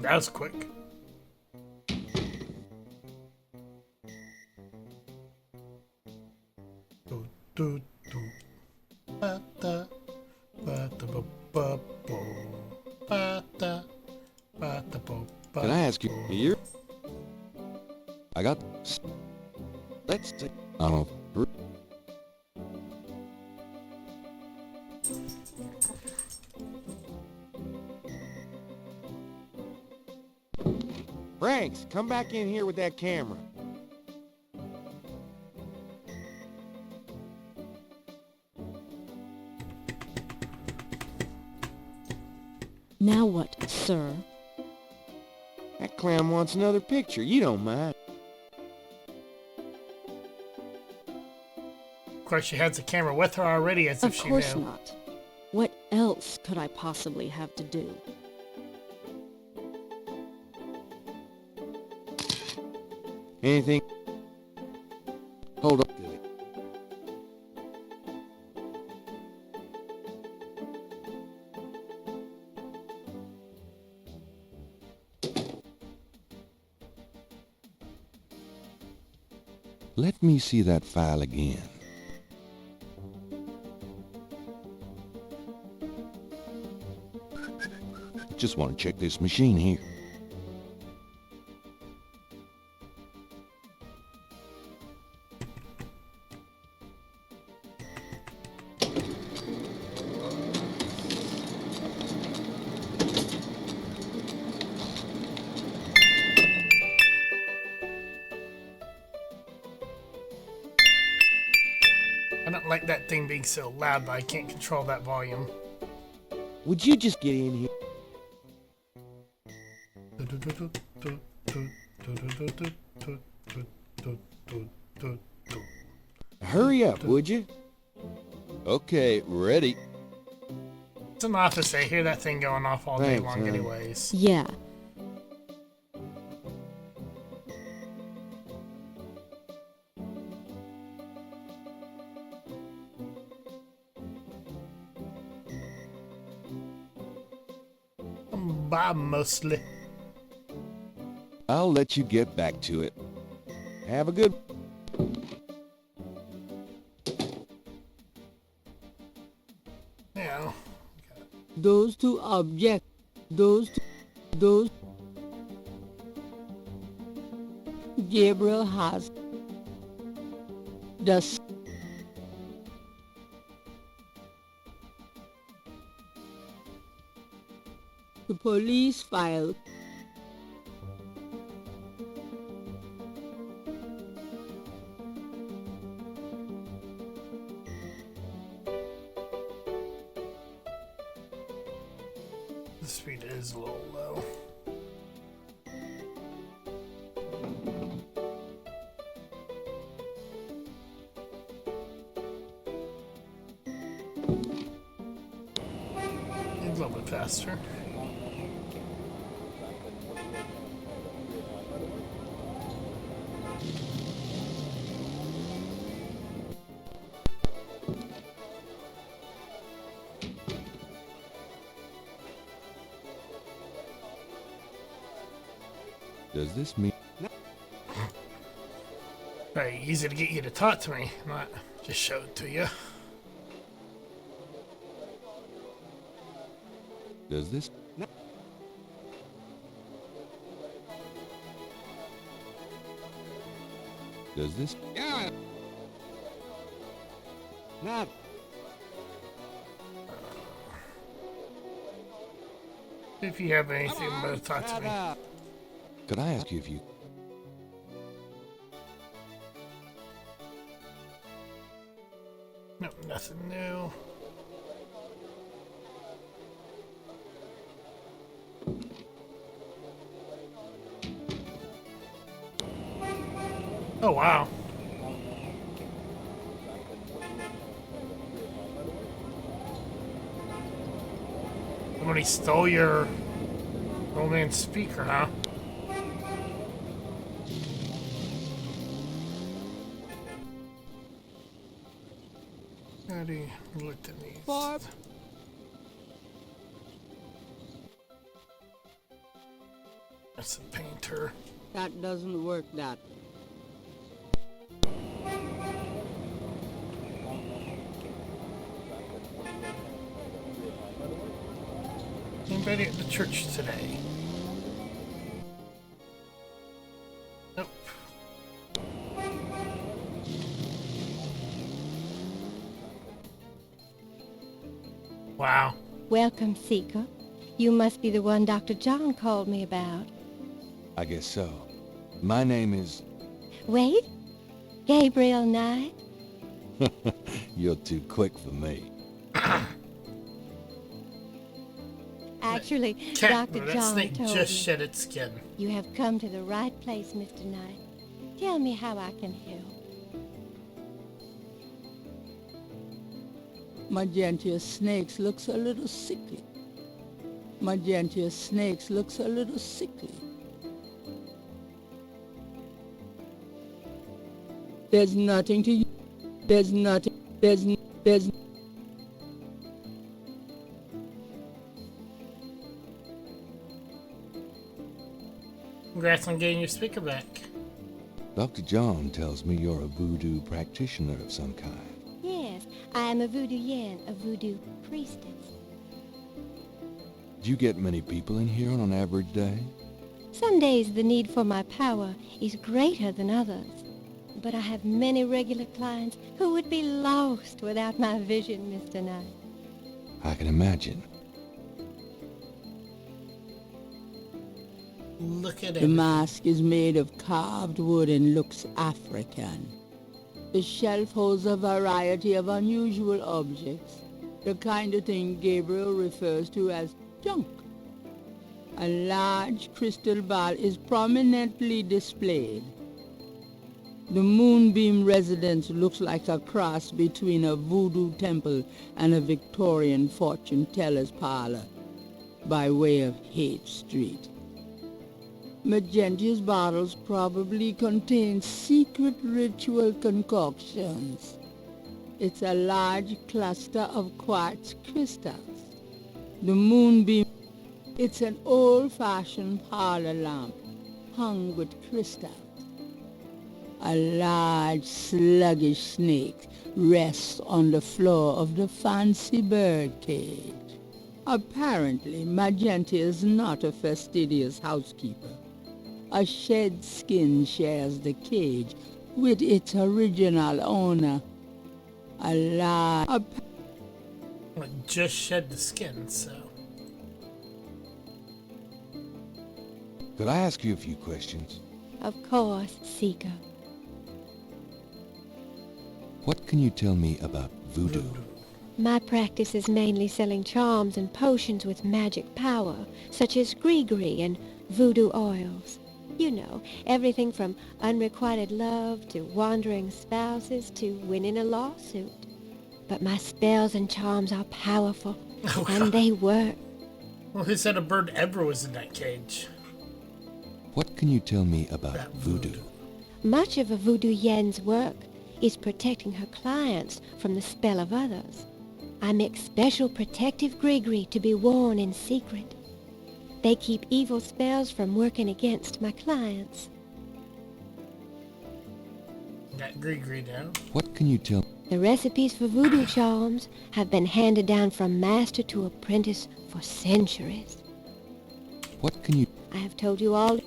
That was quick. Do, do, do. Ba, da, ba, da, ba, ba, bo. Ba, da, ba, da, bo, ba, Can I ask you bo. here? I got... Let's see. I don't... Franks, come back in here with that camera. Now what, sir? That clown wants another picture. You don't mind. Of course, she has the camera with her already, as if Of she course knew. not. What else could I possibly have to do? Anything? Hold on. Let me see that file again. Just want to check this machine here. I don't like that thing being so loud, but I can't control that volume. Would you just get in here? Hurry up, would you? Okay, ready. It's an office. I hear that thing going off all day Thanks, long hon. anyways. Yeah. Bye, mostly. I'll let you get back to it. Have a good... Yeah. Those two objects, those Gabriel has the police file. The speed is a little low. A little bit faster. Does this mean... Very easy to get you to talk to me, not just show it to you. Does this... Does this... Yeah. Not. If you have anything, better talk to me. Could I ask you if you... No, nothing new. Oh, wow. Somebody stole your romance speaker, huh? Already looked at these. Barb. That's a painter. That doesn't work, that. Anybody at the church today? Nope. Welcome, Seeker. You must be the one Dr. John called me about. I guess so. My name is... Wait? Gabriel Knight? You're too quick for me. Actually, Cat, Dr. that John snake told just me. shed its skin. You have come to the right place, Mr. Knight. Tell me how I can help. Magenta Snakes looks a little sickly. Magenta Snakes looks a little sickly. There's nothing to... There's nothing... There's... Congrats on getting your speaker back. Dr. John tells me you're a voodoo practitioner of some kind. Yes, I am a voodoo yen, a voodoo priestess. Do you get many people in here on an average day? Some days the need for my power is greater than others. But I have many regular clients who would be lost without my vision, Mr. Knight. I can imagine. Look at it. The mask is made of carved wood and looks African. The shelf holds a variety of unusual objects, the kind of thing Gabriel refers to as junk. A large crystal ball is prominently displayed. The Moonbeam residence looks like a cross between a voodoo temple and a Victorian fortune teller's parlor, by way of Haight Street. Magentia's bottles probably contain secret ritual concoctions. It's a large cluster of quartz crystals. The Moonbeam, it's an old-fashioned parlor lamp hung with crystals. A large, sluggish snake rests on the floor of the fancy bird cage. Apparently, Magenta is not a fastidious housekeeper. A shed skin shares the cage with its original owner. A large... Well, it just shed the skin, so... Could I ask you a few questions? Of course, Seeker. What can you tell me about voodoo? My practice is mainly selling charms and potions with magic power, such as gree-gree and voodoo oils. You know, everything from unrequited love to wandering spouses to winning a lawsuit. But my spells and charms are powerful, and they work. Well, who said a bird ever was in that cage? What can you tell me about voodoo? Much of a voodoo yen's work is protecting her clients from the spell of others. I make special protective gree-gree to be worn in secret. They keep evil spells from working against my clients. Got gree down. What can you tell? The recipes for voodoo charms have been handed down from master to apprentice for centuries. What can you... I have told you all...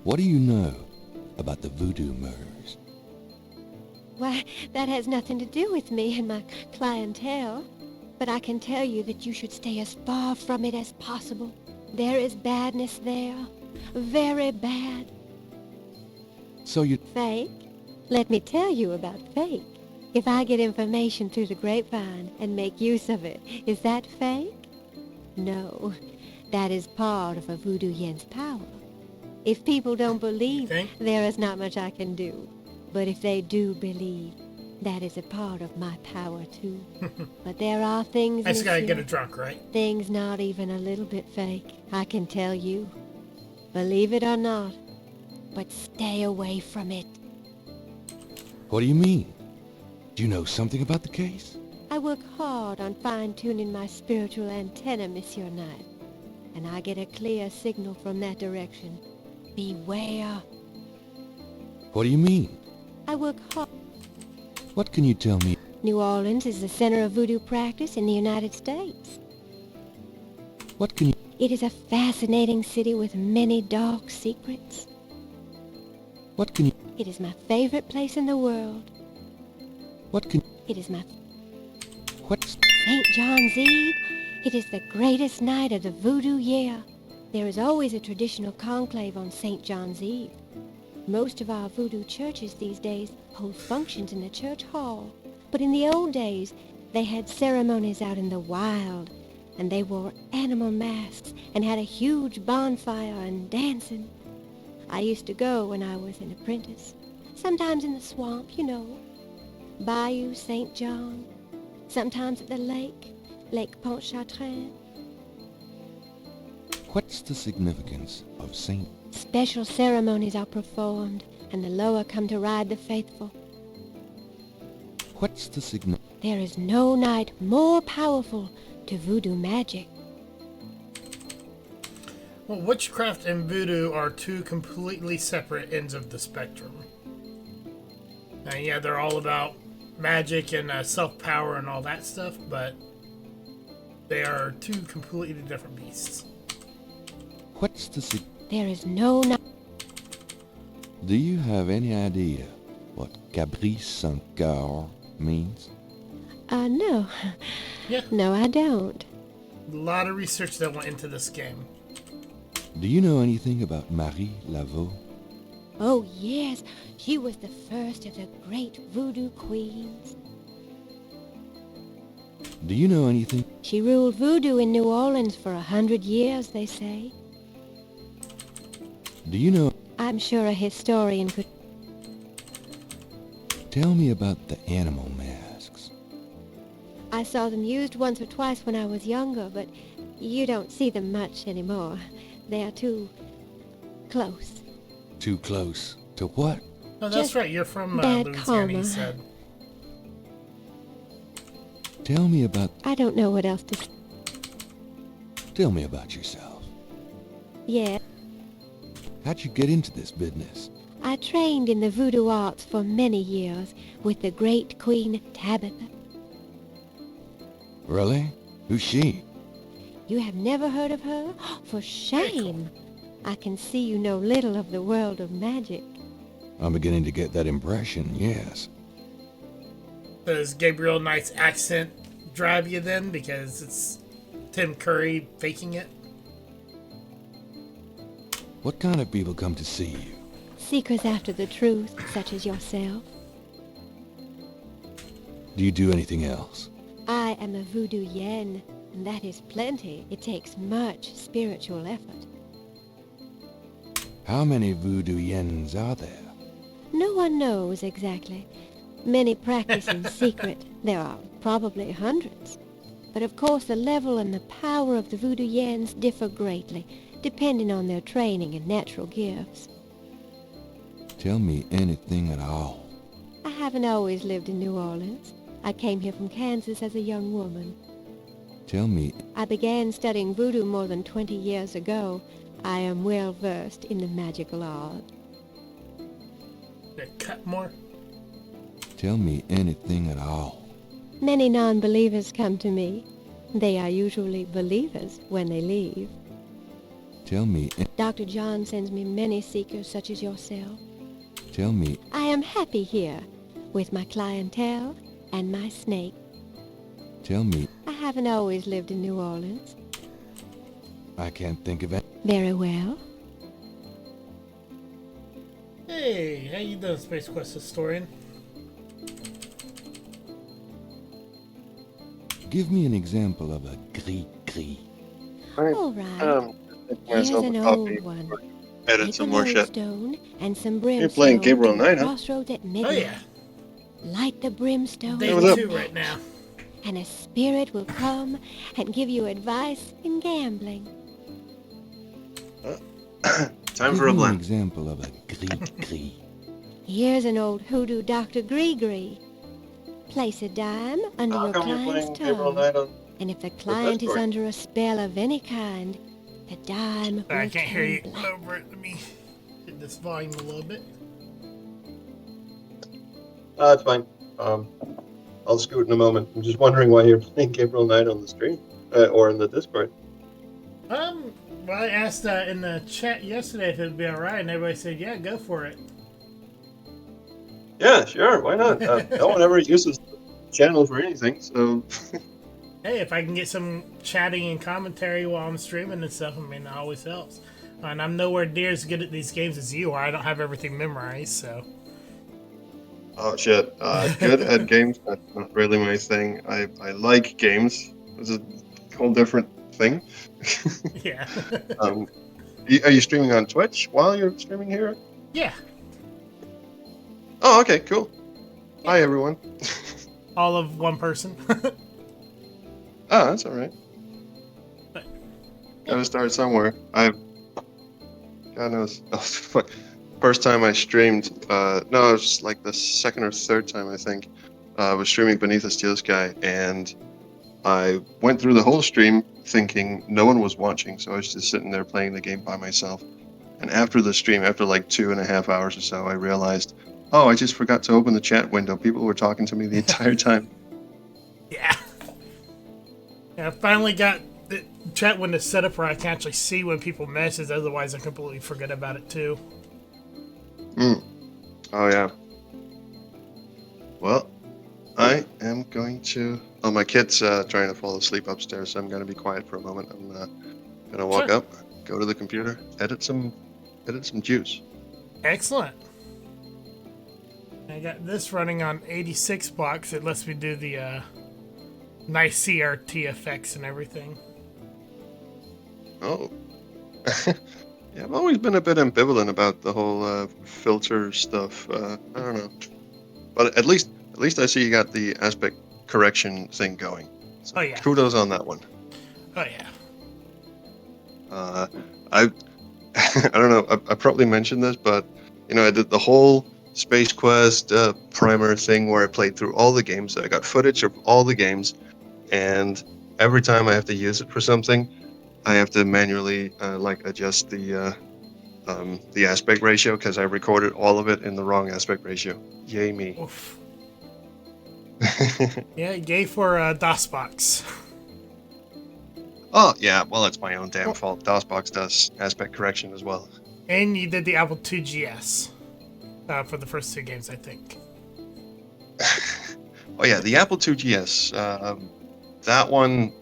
What do you know about the voodoo murders? Why, that has nothing to do with me and my clientele. But I can tell you that you should stay as far from it as possible. There is badness there. Very bad. So you... Fake? Let me tell you about fake. If I get information through the grapevine and make use of it, is that fake? No. That is part of a voodoo yen's power. If people don't believe, there is not much I can do. But if they do believe, that is a part of my power too. But there are things... I just gotta monsieur, get it drunk, right? Things not even a little bit fake, I can tell you. Believe it or not, but stay away from it. What do you mean? Do you know something about the case? I work hard on fine-tuning my spiritual antenna, Monsieur Knight. And I get a clear signal from that direction. Beware. What do you mean? I work hard. What can you tell me? New Orleans is the center of voodoo practice in the United States. What can you... It is a fascinating city with many dark secrets. What can you... It is my favorite place in the world. What can... It is my... What? St. John's Eve It is the greatest night of the voodoo year. There is always a traditional conclave on St. John's Eve. Most of our voodoo churches these days hold functions in the church hall. But in the old days, they had ceremonies out in the wild, and they wore animal masks and had a huge bonfire and dancing. I used to go when I was an apprentice. Sometimes in the swamp, you know. Bayou St. John. Sometimes at the lake, Lake Pontchartrain. What's the significance of Saint? Special ceremonies are performed, and the Loa come to ride the faithful. What's the significance? There is no night more powerful to voodoo magic. Well, witchcraft and voodoo are two completely separate ends of the spectrum. And yeah, they're all about magic and self-power and all that stuff, but they are two completely different beasts. What's the There is no night. Do you have any idea what Caprice sans cœur means? No. Yeah. No, I don't. A lot of research that went into this game. Do you know anything about Marie Laveau? Oh, yes. She was the first of the great voodoo queens. Do you know anything? She ruled voodoo in New Orleans for 100 years, they say. Do you know? I'm sure a historian could... Tell me about the animal masks. I saw them used once or twice when I was younger, but you don't see them much anymore. They are too close. Too close to what? Oh, that's right. You're from bad Louisiana, karma. you said. Tell me about... I don't know what else to say. Tell me about yourself. Yeah, How'd you get into this business? I trained in the voodoo arts for many years with the great Queen Tabitha. Really? Who's she? You have never heard of her? For shame! I can see you know little of the world of magic. I'm beginning to get that impression, yes. Does Gabriel Knight's accent drive you then? Because it's Tim Curry faking it? What kind of people come to see you? Seekers after the truth, such as yourself. Do you do anything else? I am a voodoo yen, and that is plenty. It takes much spiritual effort. How many voodoo yens are there? No one knows exactly. Many practice in secret. There are probably hundreds. But of course the level and the power of the voodoo yens differ greatly, depending on their training and natural gifts. Tell me anything at all. I haven't always lived in New Orleans. I came here from Kansas as a young woman. Tell me... I began studying voodoo more than 20 years ago. I am well versed in the magical art. Cut more? Tell me anything at all. Many non-believers come to me. They are usually believers when they leave. Tell me... Dr. John sends me many seekers such as yourself. Tell me... I am happy here with my clientele and my snake. Tell me... I haven't always lived in New Orleans. I can't think of it. Very well. Hey, how you doing, Space Quest historian? Give me an example of a gris-gris. All right. Here's an old one. Edit Take some a more shit. lodestone and some brimstone. You're playing Gabriel Knight, huh? Crossroads at midnight. Oh yeah. Light the brimstone. Day 2 right now. And a spirit will come and give you advice in gambling. Time for a Give me an blend. example of a gris-gris. Here's an old hoodoo Dr. Gree. Place a dime under How your come you're client's playing Gabriel tongue. Knight on... And if the client is story? under a spell of any kind, the dime will I can't hear you turn black. over it. Let me hit this volume a little bit. It's fine. I'll scoot in a moment. I'm just wondering why you're playing Gabriel Knight on the stream. Or in the Discord. Well, I asked in the chat yesterday if it would be alright, and everybody said, yeah, go for it. Yeah, sure. Why not? No one ever uses the channel for anything, so... Hey, if I can get some chatting and commentary while I'm streaming and stuff, I mean, it always helps. And I'm nowhere near as good at these games as you are. I don't have everything memorized, so. Oh shit. Good at games, that's not really my thing. I like games. It's a whole different thing. Yeah. Are you streaming on Twitch while you're streaming here? Yeah. Oh, okay, cool. Yeah. Hi, everyone. All of one person. Oh, that's all right. Gotta start somewhere. God knows. Oh, fuck. First time I streamed, no, it was like the second or third time, I think. I was streaming Beneath the Steel Sky, and I went through the whole stream thinking no one was watching, so I was just sitting there playing the game by myself. And after the stream, after like 2.5 hours or so, I realized, oh, I just forgot to open the chat window. People were talking to me the entire time. Yeah. I finally got the chat window set up where I can actually see when people message, otherwise I completely forget about it too. Oh, yeah. Well, I am going to... Oh, my kid's trying to fall asleep upstairs, so I'm going to be quiet for a moment. I'm going to walk up, go to the computer, edit some juice. Excellent. I got this running on 86 blocks. It lets me do the nice CRT effects and everything. Oh. Yeah, I've always been a bit ambivalent about the whole filter stuff. I don't know. But at least I see you got the aspect correction thing going. So oh, yeah. Kudos on that one. Oh, yeah. I don't know, I probably mentioned this, but, you know, I did the whole Space Quest primer thing where I played through all the games. I got footage of all the games, and every time I have to use it for something, I have to manually adjust the aspect ratio because I recorded all of it in the wrong aspect ratio. Yay me. Oof. Yeah, yay for DOSBox. Oh, yeah, well, it's my own damn fault. DOSBox does aspect correction as well. And you did the Apple IIgs for the first two games, I think. Oh, yeah, the Apple IIgs. That one,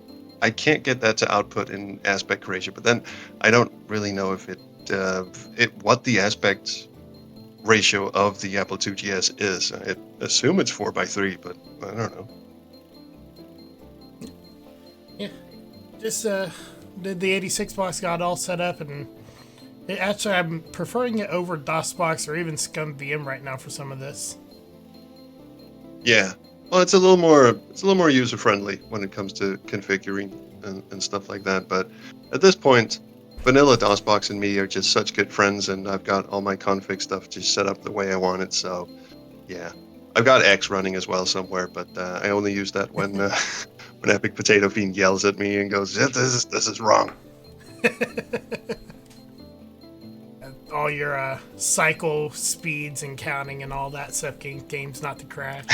I can't get that to output in aspect ratio, but then I don't really know if what the aspect ratio of the Apple IIgs is. I assume it's 4:3, but I don't know. Yeah, just did the 86 box, got all set up, and actually I'm preferring it over DOSBox or even ScumVM right now for some of this. Yeah, well, it's a little more user friendly when it comes to configuring and stuff like that. But at this point, vanilla DOSBox and me are just such good friends, and I've got all my config stuff just set up the way I want it. So, yeah, I've got X running as well somewhere, but I only use that when when Epic Potato Fiend yells at me and goes, "This is wrong." All your cycle speeds and counting and all that stuff, games not to crash.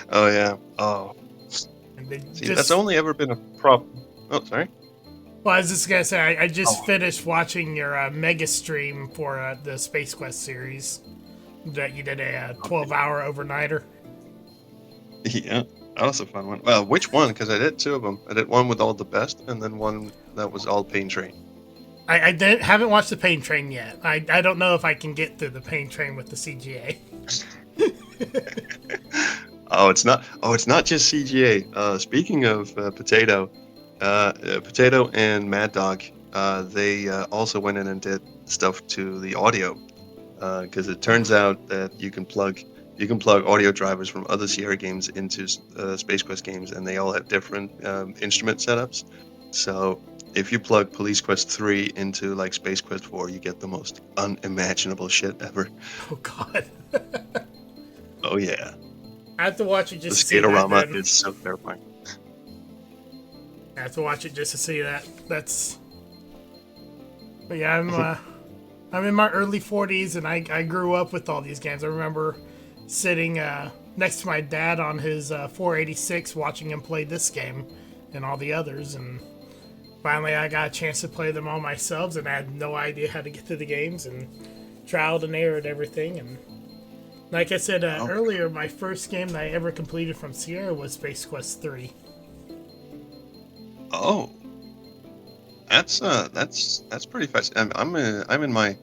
Oh yeah. Oh. See, that's only ever been a problem. Oh, sorry. Well, I was just gonna say, I just finished watching your mega stream for the Space Quest series that you did a 12-hour overnighter. Yeah, that was a fun one. Well, which one? Because I did two of them. I did one with all the best, and then one that was all Pain Train. I haven't watched the Pain Train yet. I don't know if I can get through the Pain Train with the CGA. It's not just CGA. Speaking of Potato and Mad Dog, they also went in and did stuff to the audio, because it turns out that you can plug audio drivers from other Sierra games into Space Quest games, and they all have different instrument setups. So if you plug Police Quest 3 into like Space Quest 4, you get the most unimaginable shit ever. Oh God. Oh yeah. I have to watch it just to see Skaterama that. is so terrifying. I have to watch it just to see that. But yeah, I'm in my early 40s, and I grew up with all these games. I remember sitting next to my dad on his 486, watching him play this game and all the others, and finally I got a chance to play them all myself, and I had no idea how to get to the games, and trialed and errored everything, and Like I said earlier, my first game that I ever completed from Sierra was Space Quest 3. Oh, that's pretty fast. I'm in my,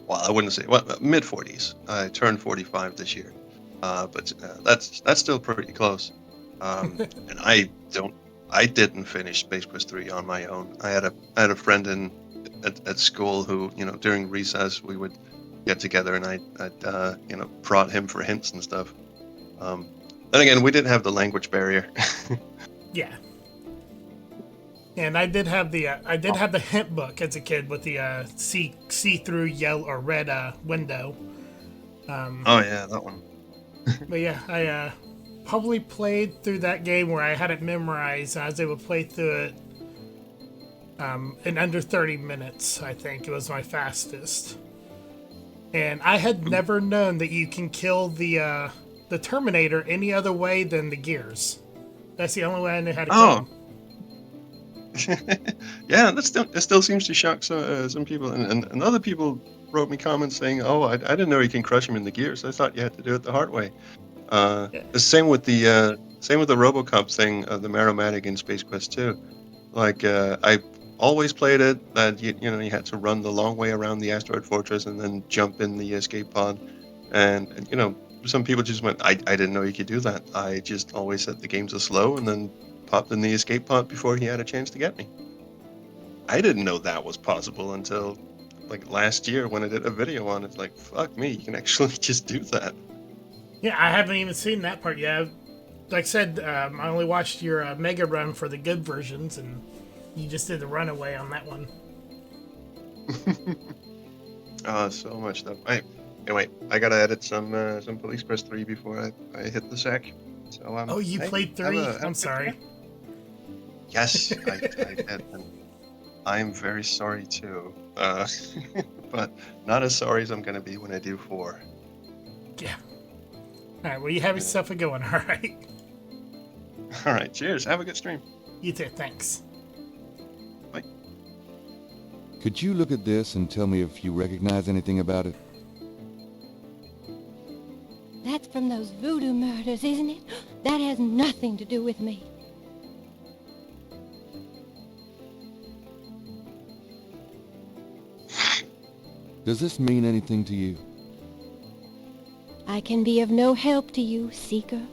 well, I wouldn't say mid 40s. I turned 45 this year, but that's still pretty close. And I didn't finish Space Quest 3 on my own. I had a friend at school who, during recess we would get together, and I'd prod him for hints and stuff. Then again, we didn't have the language barrier. Yeah. And I did have the hint book as a kid with the see-through yellow or red window. Oh yeah, that one. But yeah, I probably played through that game where I had it memorized. And I was able to play through it in under 30 minutes. I think it was my fastest. And I had never known that you can kill the Terminator any other way than the gears. That's the only way I knew how to kill him. Yeah, that still seems to shock some people, and other people wrote me comments saying, "Oh, I didn't know you can crush him in the gears. I thought you had to do it the hard way." The same with the RoboCop thing, the Maromatic in Space Quest 2. Like I always played it that you had to run the long way around the asteroid fortress and then jump in the escape pod, and some people just went, I didn't know you could do that. I just always said the games are slow and then popped in the escape pod before he had a chance to get me. I didn't know that was possible until like last year when I did a video on it. Like, fuck me, you can actually just do that. Yeah, I haven't even seen that part yet. Like I said, I only watched your Mega Run for the good versions, and you just did the runaway on that one. So much stuff. Anyway, I gotta edit some Police Quest 3 before I hit the sack. So you played 3? I'm sorry. Yes, I did, and I'm very sorry too. But not as sorry as I'm gonna be when I do 4. Yeah. All right. Well, you have yourself a good one. All right. All right. Cheers. Have a good stream. You too. Thanks. Bye. Could you look at this and tell me if you recognize anything about it? That's from those voodoo murders, isn't it? That has nothing to do with me. Does this mean anything to you? I can be of no help to you, Seeker.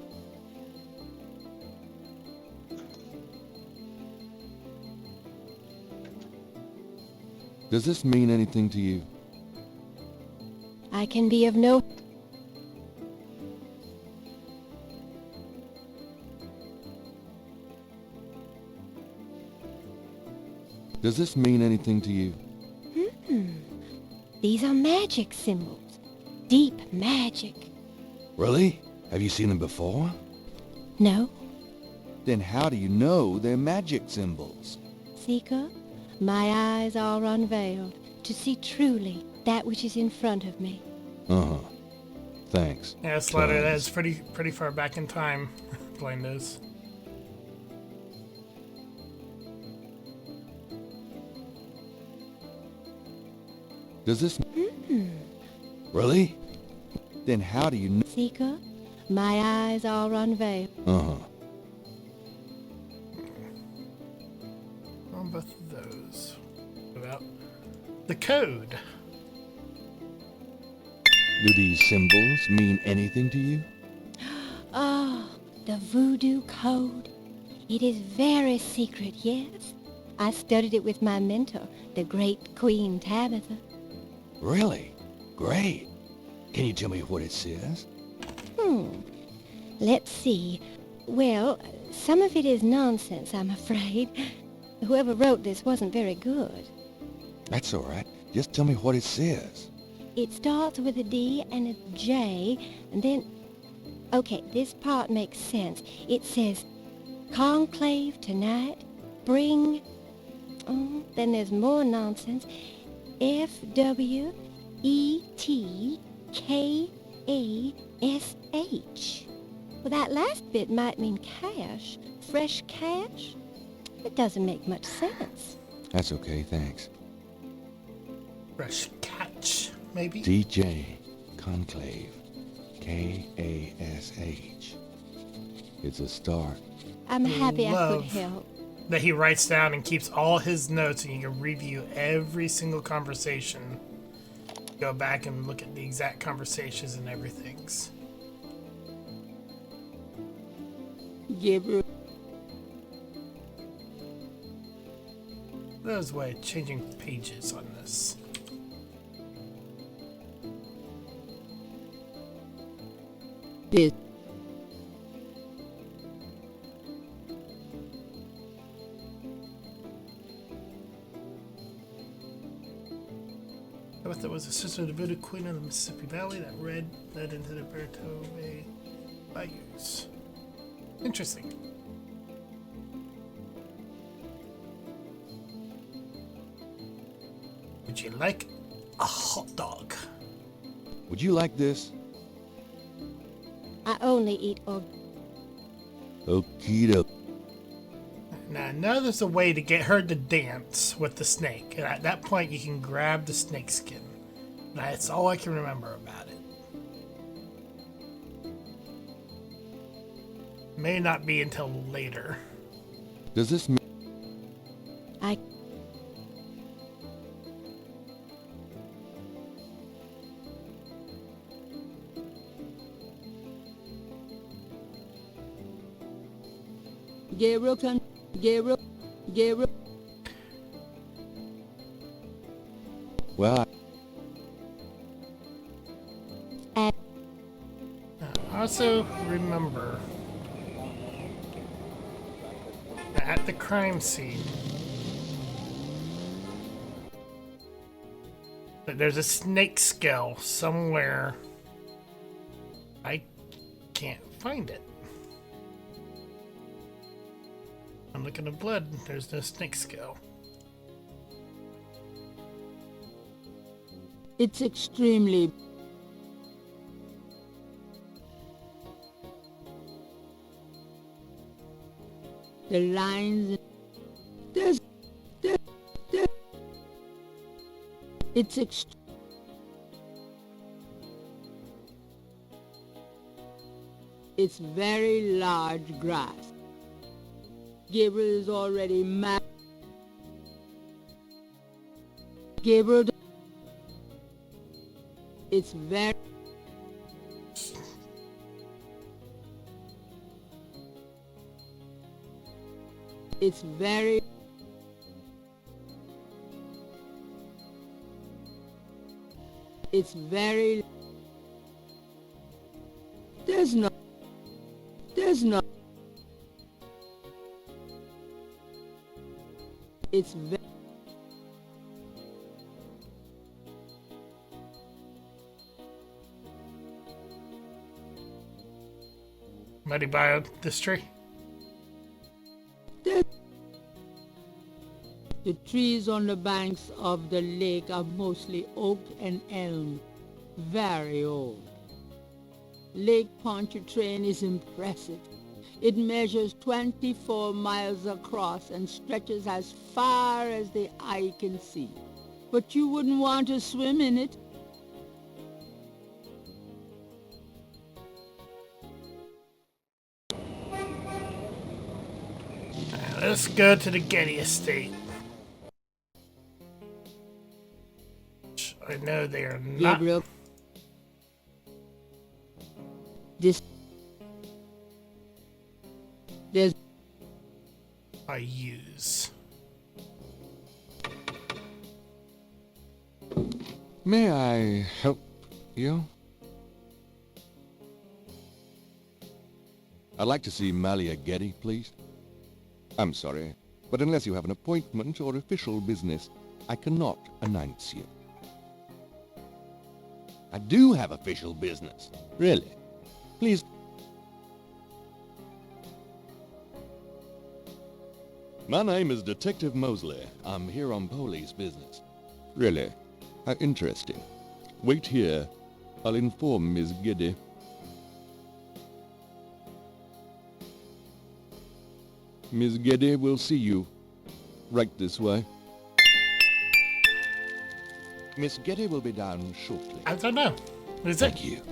Does this mean anything to you? I can be of no... Does this mean anything to you? These are magic symbols. Deep magic. Really? Have you seen them before? No. Then how do you know they're magic symbols? Seeker, my eyes are unveiled to see truly that which is in front of me. Uh-huh. Thanks. Yeah, Slatter, that's pretty far back in time, playing those. Does this... Really? Then how do you know... Seeker, my eyes are unveiled. Uh-huh. On both of those. About the code. Do these symbols mean anything to you? Oh, the voodoo code. It is very secret, yes. I studied it with my mentor, the great Queen Tabitha. Really? Great. Can you tell me what it says? Let's see. Well, some of it is nonsense, I'm afraid. Whoever wrote this wasn't very good. That's all right. Just tell me what it says. It starts with a D and a J, and then... Okay, this part makes sense. It says, conclave tonight, bring... Oh, then there's more nonsense. FWETKASH. Well, that last bit might mean cash. Fresh cash? It doesn't make much sense. That's okay, thanks. Fresh catch, maybe? DJ Conclave. K-A-S-H. It's a start. I'm happy I could Love help. that he writes down and keeps all his notes, and you can review every single conversation. Go back and look at the exact conversations and everything's. Gabriel. There's a way of changing pages on this. This. I thought there was a sister of the voodoo queen of the Mississippi Valley that led into the Berto Bay bayous. Interesting. Would you like a hot dog? Would you like this? I only eat Okie doke. Now, I know there's a way to get her to dance with the snake, and at that point you can grab the snake skin. That's all I can remember about it. May not be until later. Does this mean... Gabriel. Well, I also remember at the crime scene that there's a snake skull somewhere. I can't find it. I'm looking at blood. There's no snake skull. It's extremely... The lines... There's... It's It's very large grass. Gabriel is already mad. Gabriel... It's very... It's very... It's very... There's no... It's very... Mighty Bio Distry. The trees on the banks of the lake are mostly oak and elm, very old. Lake Pontchartrain is impressive. It measures 24 miles across and stretches as far as the eye can see. But you wouldn't want to swim in it. Let's go to the Getty Estate. I know they are not. Gabriel. There's I use. May I help you? I'd like to see Malia Getty, please. I'm sorry, but unless you have an appointment or official business, I cannot announce you. I do have official business. Really? Please. My name is Detective Mosley. I'm here on police business. Really? How interesting. Wait here. I'll inform Miss Getty. Miss Getty will see you. Right this way. Miss Getty will be down shortly. I don't know. Is Thank it? you.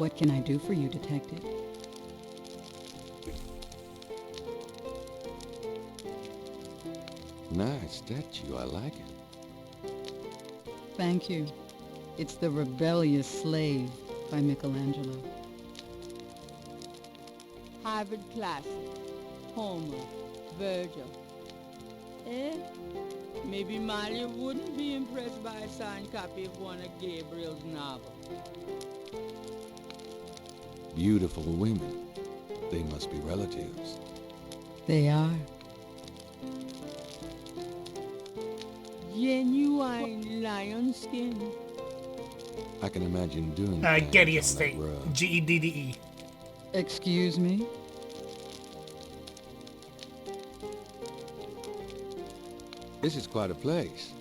What can I do for you, Detective? Nice statue. I like it. Thank you. It's The Rebellious Slave by Michelangelo. Harvard Classic, Homer, Virgil. Maybe Malia wouldn't be impressed by a signed copy of one of Gabriel's novels. Beautiful women. They must be relatives. They are. Genuine lion skin. I can imagine doing Getty things on that Estate. rug. GEDDE. Excuse me? This is quite a place.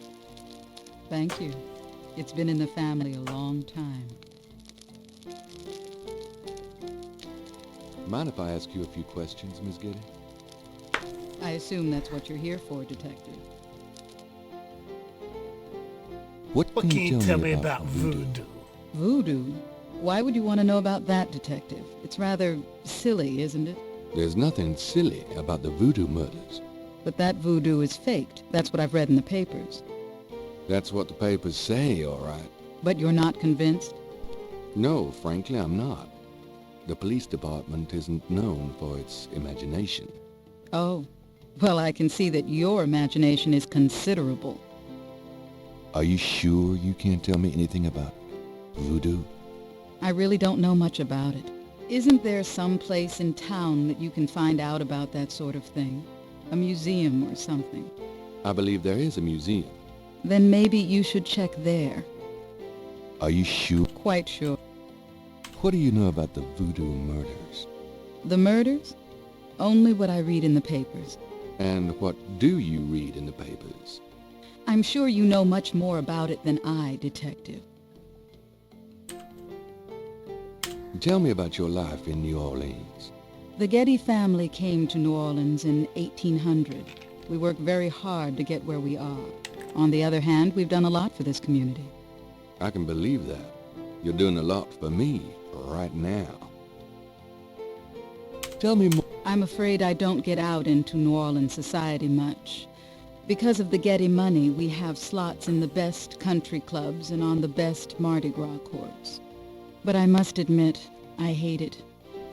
Thank you. It's been in the family a long time. Mind if I ask you a few questions, Miss Getty? I assume that's what you're here for, Detective. What can you tell me about voodoo? Voodoo? Why would you want to know about that, Detective? It's rather silly, isn't it? There's nothing silly about the voodoo murders. But that voodoo is faked. That's what I've read in the papers. That's what the papers say, all right. But you're not convinced? No, frankly, I'm not. The police department isn't known for its imagination. Oh. Well, I can see that your imagination is considerable. Are you sure you can't tell me anything about voodoo? I really don't know much about it. Isn't there some place in town that you can find out about that sort of thing? A museum or something? I believe there is a museum. Then maybe you should check there. Are you sure? Quite sure. What do you know about the voodoo murders? The murders? Only what I read in the papers. And what do you read in the papers? I'm sure you know much more about it than I, Detective. Tell me about your life in New Orleans. The Getty family came to New Orleans in 1800. We worked very hard to get where we are. On the other hand, we've done a lot for this community. I can believe that. You're doing a lot for me right now. Tell me more. I'm afraid I don't get out into New Orleans society much. Because of the Getty money, we have slots in the best country clubs and on the best Mardi Gras courts. But I must admit, I hate it.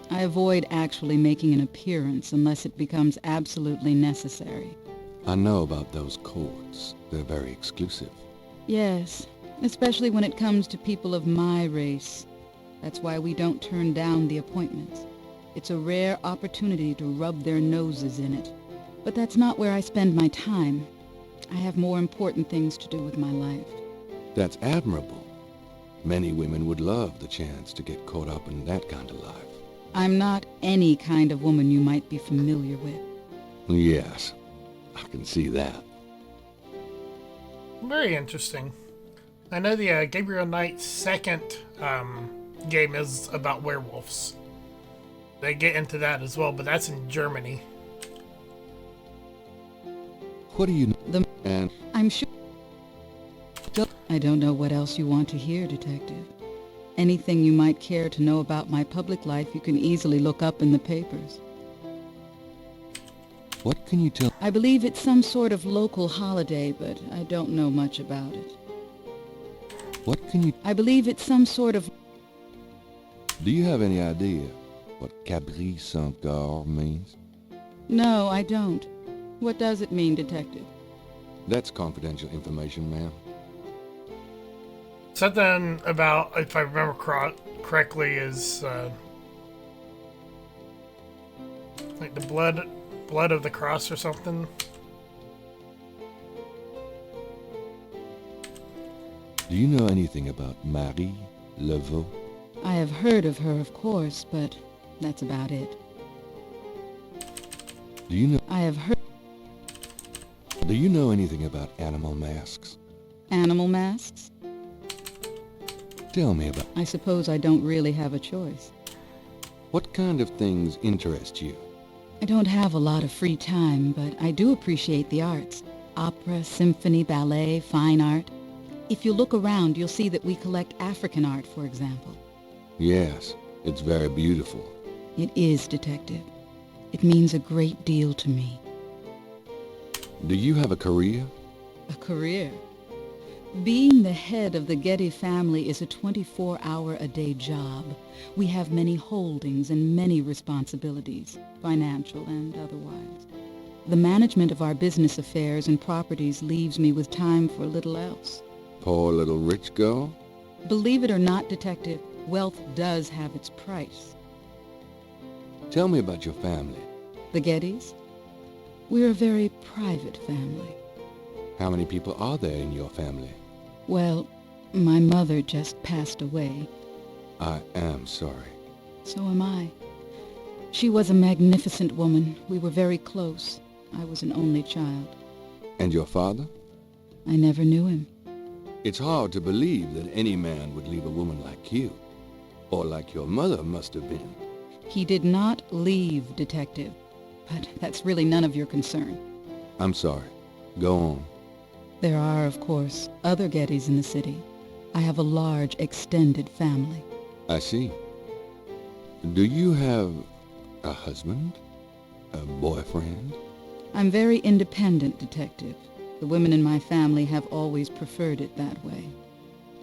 I avoid actually making an appearance unless it becomes absolutely necessary. I know about those courts. They're very exclusive. Yes, especially when it comes to people of my race. That's why we don't turn down the appointments. It's a rare opportunity to rub their noses in it. But that's not where I spend my time. I have more important things to do with my life. That's admirable. Many women would love the chance to get caught up in that kind of life. I'm not any kind of woman you might be familiar with. Yes, I can see that. Very interesting. I know the Gabriel Knight second game is about werewolves. They get into that as well, but that's in Germany. What do you know? And I'm sure... I don't know what else you want to hear, Detective. Anything you might care to know about my public life you can easily look up in the papers. What can you tell? I believe it's some sort of local holiday, but I don't know much about it. What can you... I believe it's some sort of... Do you have any idea what Cabri Saint-Gar means? No, I don't. What does it mean, Detective? That's confidential information, ma'am. Something about, if I remember correctly, is like the blood of the cross or something. Do you know anything about Marie Laveau? I have heard of her, of course, but that's about it. Do you know... I have heard... Do you know anything about animal masks? Animal masks? Tell me about... I suppose I don't really have a choice. What kind of things interest you? I don't have a lot of free time, but I do appreciate the arts. Opera, symphony, ballet, fine art. If you look around, you'll see that we collect African art, for example. Yes, it's very beautiful. It is, Detective. It means a great deal to me. Do you have a career? A career? Being the head of the Getty family is a 24-hour-a-day job. We have many holdings and many responsibilities, financial and otherwise. The management of our business affairs and properties leaves me with time for little else. Poor little rich girl? Believe it or not, Detective, wealth does have its price. Tell me about your family. The Gettys? We're a very private family. How many people are there in your family? Well, my mother just passed away. I am sorry. So am I. She was a magnificent woman. We were very close. I was an only child. And your father? I never knew him. It's hard to believe that any man would leave a woman like you. Or like your mother must have been. He did not leave, Detective. But that's really none of your concern. I'm sorry. Go on. There are, of course, other Gettys in the city. I have a large, extended family. I see. Do you have a husband? A boyfriend? I'm very independent, Detective. The women in my family have always preferred it that way.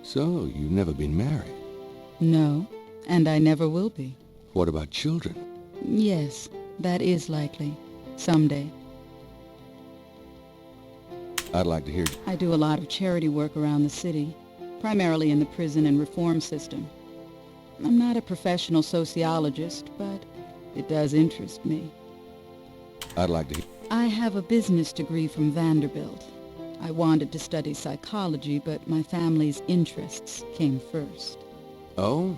So, you've never been married? No, and I never will be. What about children? Yes, that is likely. Someday. I'd like to hear... I do a lot of charity work around the city, primarily in the prison and reform system. I'm not a professional sociologist, but it does interest me. I'd like to hear... I have a business degree from Vanderbilt. I wanted to study psychology, but my family's interests came first. Oh?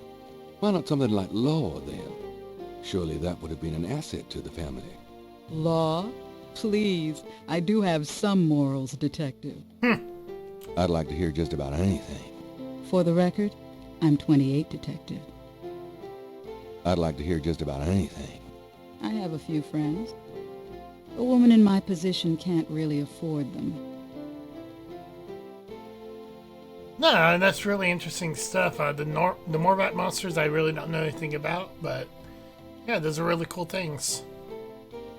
Why not something like law, then? Surely that would have been an asset to the family. Law? Please, I do have some morals, Detective. I'd like to hear just about anything. For the record, I'm 28, Detective. I'd like to hear just about anything. I have a few friends. A woman in my position can't really afford them. No, and that's really interesting stuff. The Morbat monsters I really don't know anything about, but yeah, those are really cool things.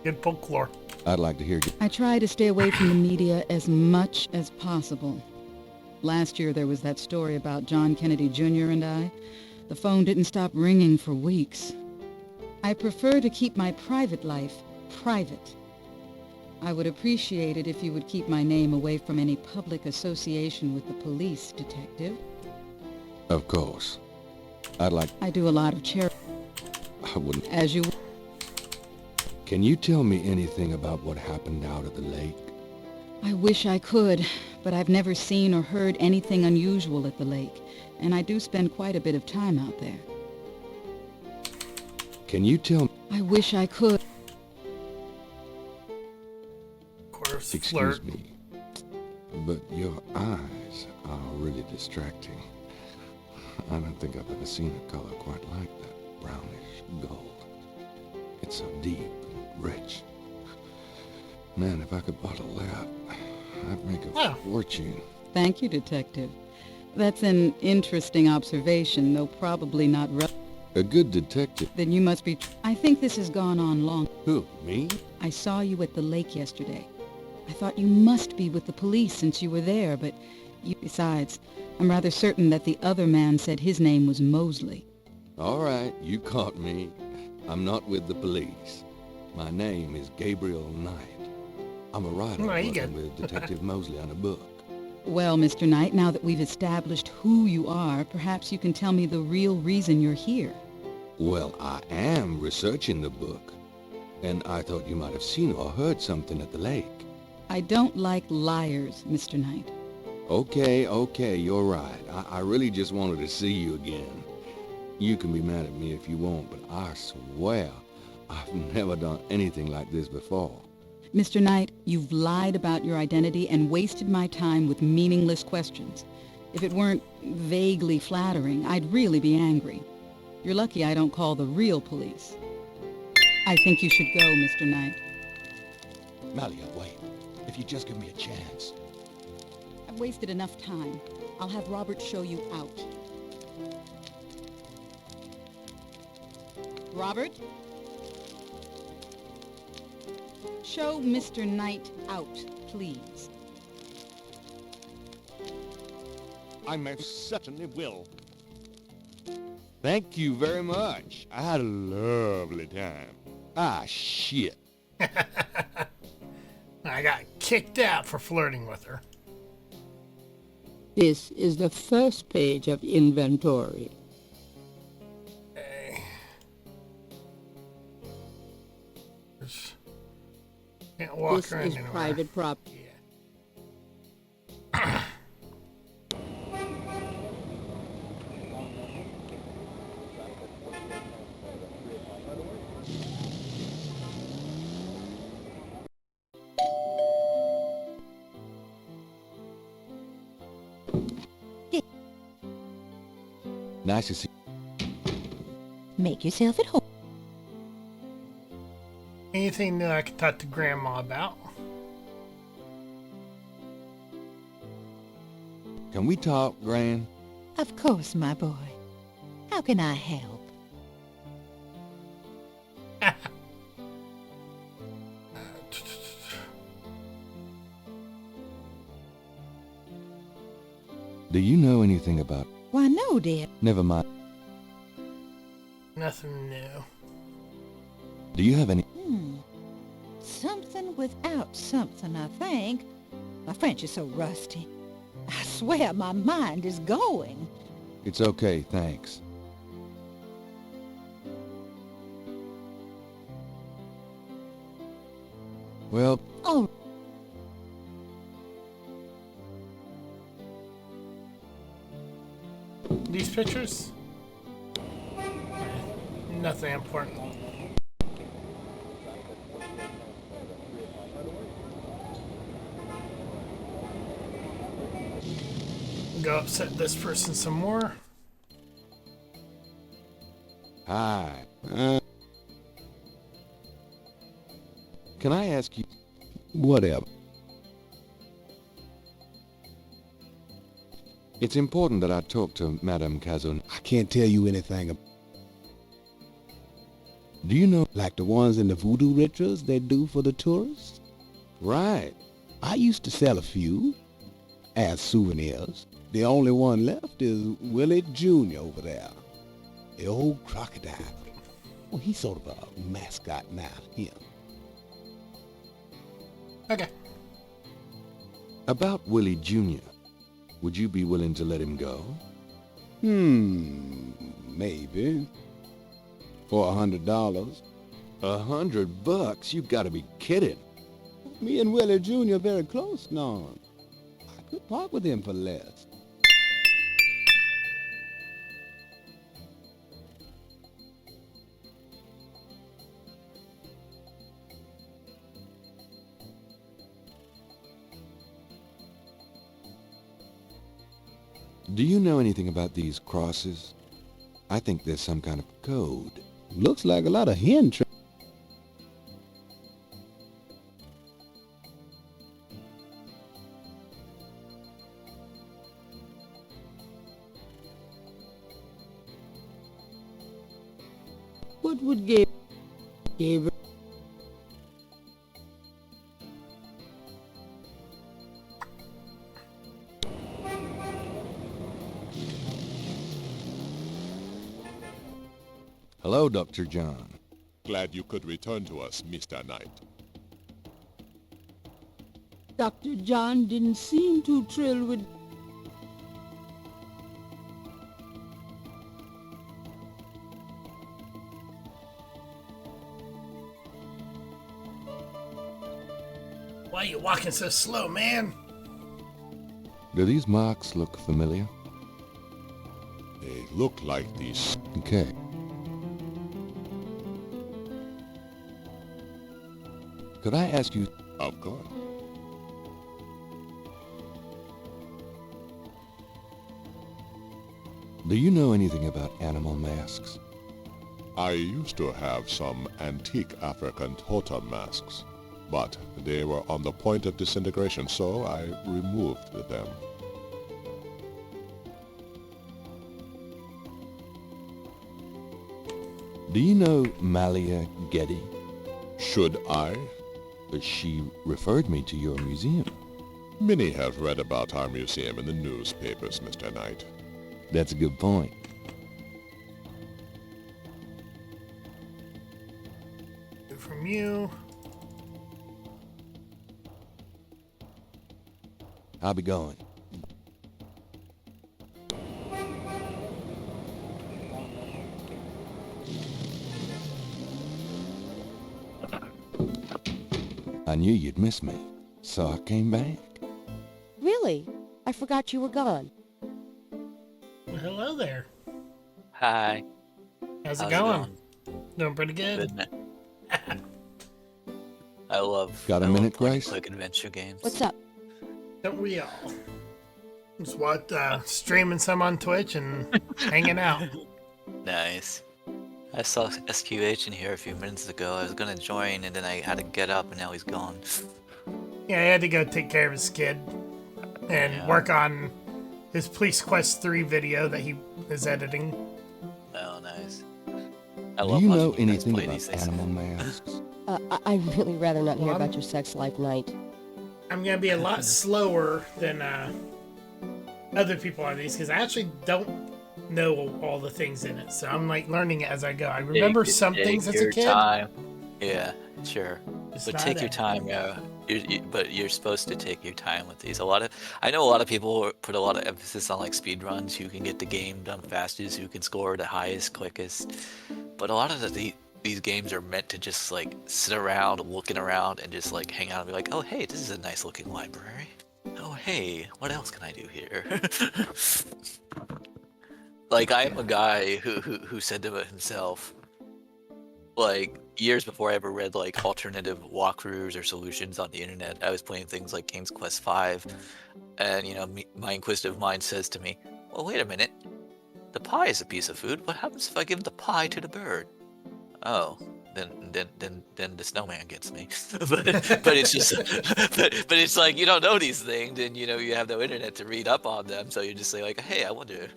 Good folklore. I'd like to hear... I try to stay away from the media as much as possible. Last year there was that story about John Kennedy Jr. and I. The phone didn't stop ringing for weeks. I prefer to keep my private life private. I would appreciate it if you would keep my name away from any public association with the police, Detective. Of course. I'd like... I do a lot of charity. I wouldn't... As you... Can you tell me anything about what happened out at the lake? I wish I could, but I've never seen or heard anything unusual at the lake, and I do spend quite a bit of time out there. Can you tell me... I wish I could. Excuse me, but your eyes are really distracting. I don't think I've ever seen a color quite like that. Brownish gold. It's so deep and rich. Man, if I could bottle that, I'd make a fortune. Thank you, Detective. That's an interesting observation, though probably not a good detective. Then you must be... I think this has gone on long. Who, me? I saw you at the lake yesterday. I thought you must be with the police since you were there, but you... Besides, I'm rather certain that the other man said his name was Mosley. All right, you caught me. I'm not with the police. My name is Gabriel Knight. I'm a writer working with Detective Mosley on a book. Well, Mr. Knight, now that we've established who you are, perhaps you can tell me the real reason you're here. Well, I am researching the book, and I thought you might have seen or heard something at the lake. I don't like liars, Mr. Knight. Okay, you're right. I really just wanted to see you again. You can be mad at me if you want, but I swear I've never done anything like this before. Mr. Knight, you've lied about your identity and wasted my time with meaningless questions. If it weren't vaguely flattering, I'd really be angry. You're lucky I don't call the real police. I think you should go, Mr. Knight. Malia, wait. If you just give me a chance. I've wasted enough time. I'll have Robert show you out. Robert? Show Mr. Knight out, please. I most certainly will. Thank you very much. I had a lovely time. Ah, shit. I got kicked out for flirting with her. This is the first page of inventory. Can't walk This around is anywhere. private property. Nice to see. Make yourself at home. Anything new I can talk to Grandma about? Can we talk, Gran? Of course, my boy. How can I help? Do you know anything about... Why, no, dear. Never mind. Nothing new. Do you have any... Something without something, I think. My French is so rusty. I swear my mind is going. It's okay, thanks. Well... Oh. These pictures? Nothing important. Go upset this person some more. Hi. Can I ask you... Whatever. It's important that I talk to Madame Cazon. I can't tell you anything. Do you know... Like the ones in the voodoo rituals they do for the tourists? Right. I used to sell a few as souvenirs. The only one left is Willie Jr. over there. The old crocodile. Well, he's sort of a mascot now, him. Okay. About Willie Jr., would you be willing to let him go? Maybe. For $100. $100? You gotta be kidding. Me and Willie Jr. are very close now. I could part with him for less. Do you know anything about these crosses? I think there's some kind of code. Looks like a lot of hen tricks. What would Gabriel... Hello, Dr. John. Glad you could return to us, Mr. Knight. Dr. John didn't seem too thrilled with... Why are you walking so slow, man? Do these marks look familiar? They look like these. Okay. Could I ask you... Of course. Do you know anything about animal masks? I used to have some antique African totem masks, but they were on the point of disintegration, so I removed them. Do you know Malia Getty? Should I? She referred me to your museum. Many have read about our museum in the newspapers, Mr. Knight. That's a good point. From you. I'll be going. I knew you'd miss me, so I came back. Really? I forgot you were gone. Well, hello there. Hi. How's it going? Doing pretty good. Good, man. I love. Got a I minute, love playing Grace? quick adventure games. What's up? Don't we all? Just what? Streaming some on Twitch and hanging out. Nice. I saw SQH in here a few minutes ago. I was gonna join, and then I had to get up, and now he's gone. Yeah, he had to go take care of his kid and work on his Police Quest 3 video that he is editing. Oh, nice. Do you know anything about animal masks? I'd really rather not hear about your sex life, Knight. I'm gonna be a lot slower than other people on these because I actually don't know all the things in it, so I'm like learning it as I go. I remember some things as a kid. Time. Yeah, sure. It's But not take your time, yeah. But you're supposed to take your time with these. I know a lot of people put a lot of emphasis on like speed runs, who can get the game done fastest, who can score the highest, quickest. But a lot of these games are meant to just like sit around, looking around, and just like hang out and be like, oh hey, this is a nice looking library. Oh hey, what else can I do here? Like I am a guy who said to himself, like years before I ever read like alternative walkthroughs or solutions on the internet, I was playing things like King's Quest V, and you know my inquisitive mind says to me, well wait a minute, the pie is a piece of food. What happens if I give the pie to the bird? Oh, then the snowman gets me. but it's just but it's like you don't know these things, and you know you have no internet to read up on them, so you just say like, hey, I wonder.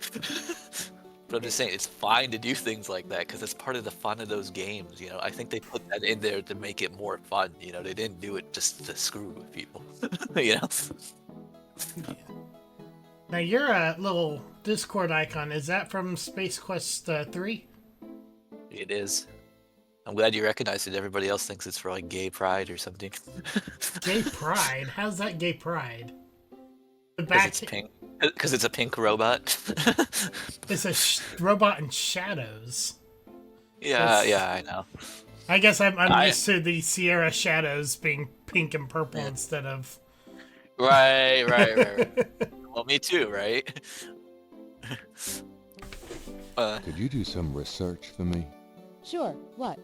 But I'm just saying it's fine to do things like that because it's part of the fun of those games. You know, I think they put that in there to make it more fun. You know, they didn't do it just to screw with people. You know. Now your little Discord icon, is that from Space Quest 3? It is. I'm glad you recognized it. Everybody else thinks it's for like gay pride or something. Gay pride? How's that gay pride? The Because back. it's pink. Because it's a pink robot. It's a robot in shadows. Yeah, yeah, I know. I guess I'm used to the Sierra shadows being pink and purple instead of. Right. Well, me too, right? Could you do some research for me? Sure, what?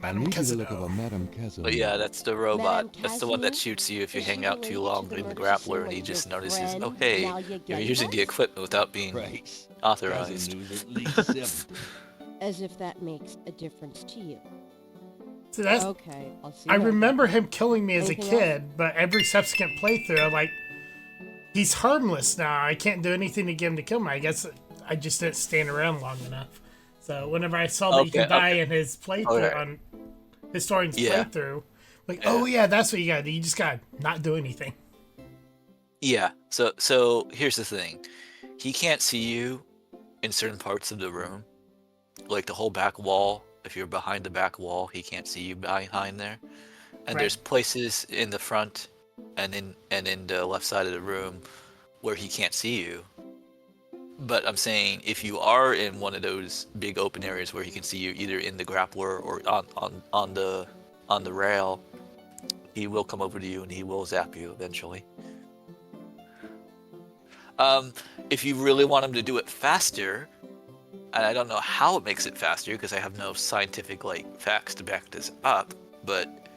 I need you to look up a Madame Kazoo. But yeah, that's the robot. Madame That's the one that Casimir? shoots you if you Is hang she out too related long to the in the murder grappler, scene and he with just your notices, friend, oh hey, Malia you're Getty using the was? equipment without being authorized. As if that makes a difference to you. So that's, Okay, I'll see I you later. remember him killing me as a Anything kid, but every subsequent playthrough, I'm like, he's harmless now. I can't do anything to get him to kill me. I guess I just didn't stand around long enough. So whenever I saw that you could die in his playthrough on Historian's playthrough, like, oh yeah, that's what you gotta do. You just gotta not do anything. Yeah. So here's the thing. He can't see you in certain parts of the room, like the whole back wall. If you're behind the back wall, he can't see you behind there. And there's places in the front and in the left side of the room where he can't see you. But I'm saying if you are in one of those big open areas where he can see you, either in the grappler or on the rail, he will come over to you and he will zap you eventually. If you really want him to do it faster, and I don't know how it makes it faster because I have no scientific like facts to back this up, but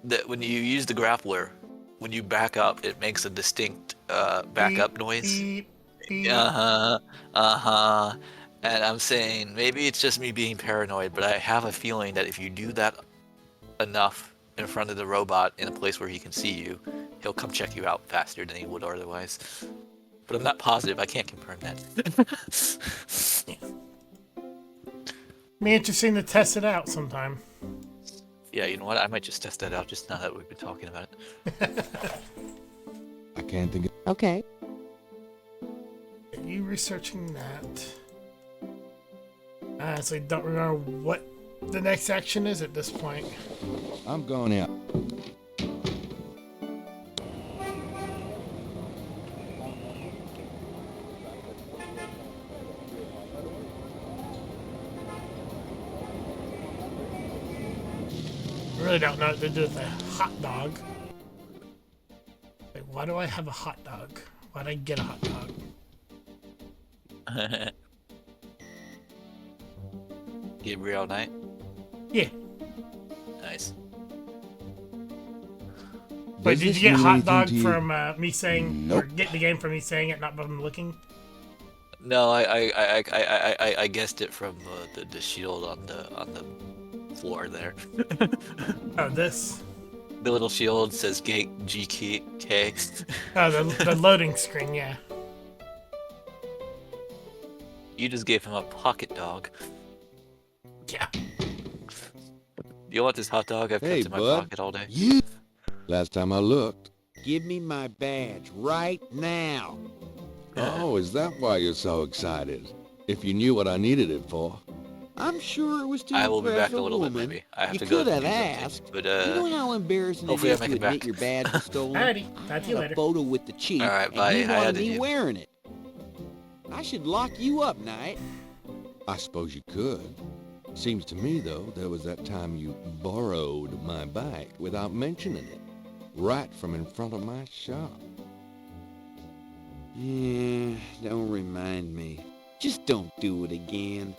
that when you use the grappler, when you back up, it makes a distinct backup noise. And I'm saying maybe it's just me being paranoid, but I have a feeling that if you do that enough in front of the robot in a place where he can see you, he'll come check you out faster than he would otherwise. But I'm not positive. I can't confirm that. Be interesting to test it out sometime. Yeah, you know what? I might just test that out just now that we've been talking about it. I can't think of... Okay. Are you researching that? I honestly don't remember what the next action is at this point. I'm going out. I really don't know what to do with a hot dog. Like, why do I have a hot dog? Why'd I get a hot dog? Gabriel Knight? Yeah. Nice. Wait, Does did this you get mean hot anything dog to you? from me saying, Nope. or get the game from me saying it, not from looking? No, I guessed it from the shield on the floor there. Oh, this? The little shield says gate GK. Oh, the loading screen, yeah. You just gave him a pocket dog. Yeah. You want this hot dog? I've Hey, kept in my bud. pocket all day. You Last time I looked. give me my badge right now. Oh, is that why you're so excited? If you knew what I needed it for. I'm sure it was to I will be impress back a little bit, woman. maybe. I have You to go could do have something, asked. but You know how embarrassing it hopefully I is make to it back. admit your badge was stolen? Alrighty, I talk to had you a later. photo with the chief, Alright, and bye. he I wanted had to me do. wearing it. I should lock you up, Knight. I suppose you could. Seems to me, though, there was that time you borrowed my bike without mentioning it. Right from in front of my shop. Yeah, don't remind me. Just don't do it again.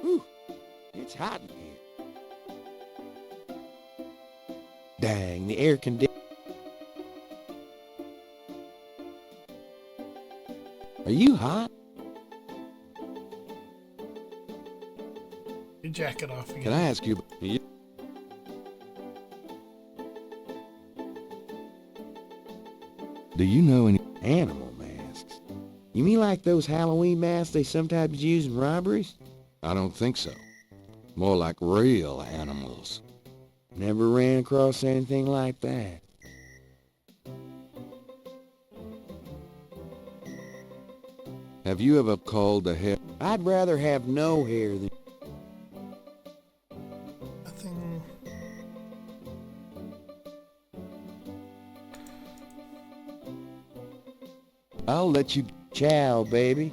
Whew, it's hot in here. Dang, the air conditioner. Are you hot? Your jacket off again. Can I ask you... Do you know any... Animal masks? You mean like those Halloween masks they sometimes use in robberies? I don't think so. More like real animals. Never ran across anything like that. Have you ever called the hair... I'd rather have no hair than... Nothing. I'll let you... Chow, baby.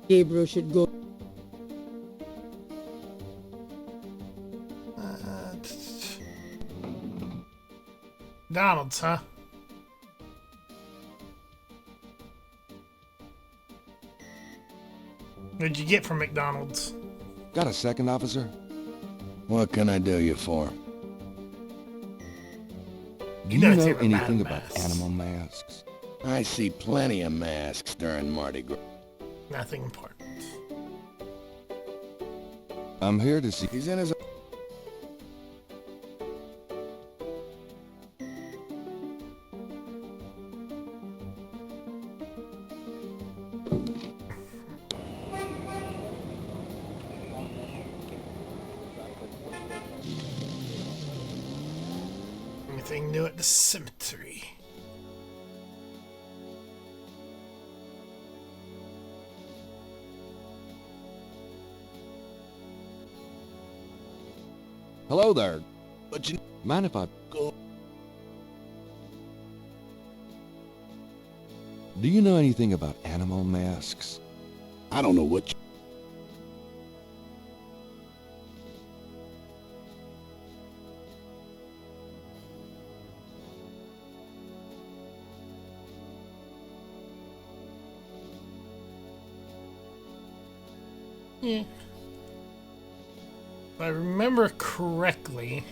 Gabriel should go. Donald's, huh? What'd you get from McDonald's? Got a second, officer? What can I do you for? Do you know anything about animal masks? I see plenty of masks during Mardi Gras. Nothing important. I'm here to see... He's in his... Anything new at the cemetery? Hello there. But you... Mind if I... Go. Do you know anything about animal masks? I don't know what you... Yeah. If I remember correctly,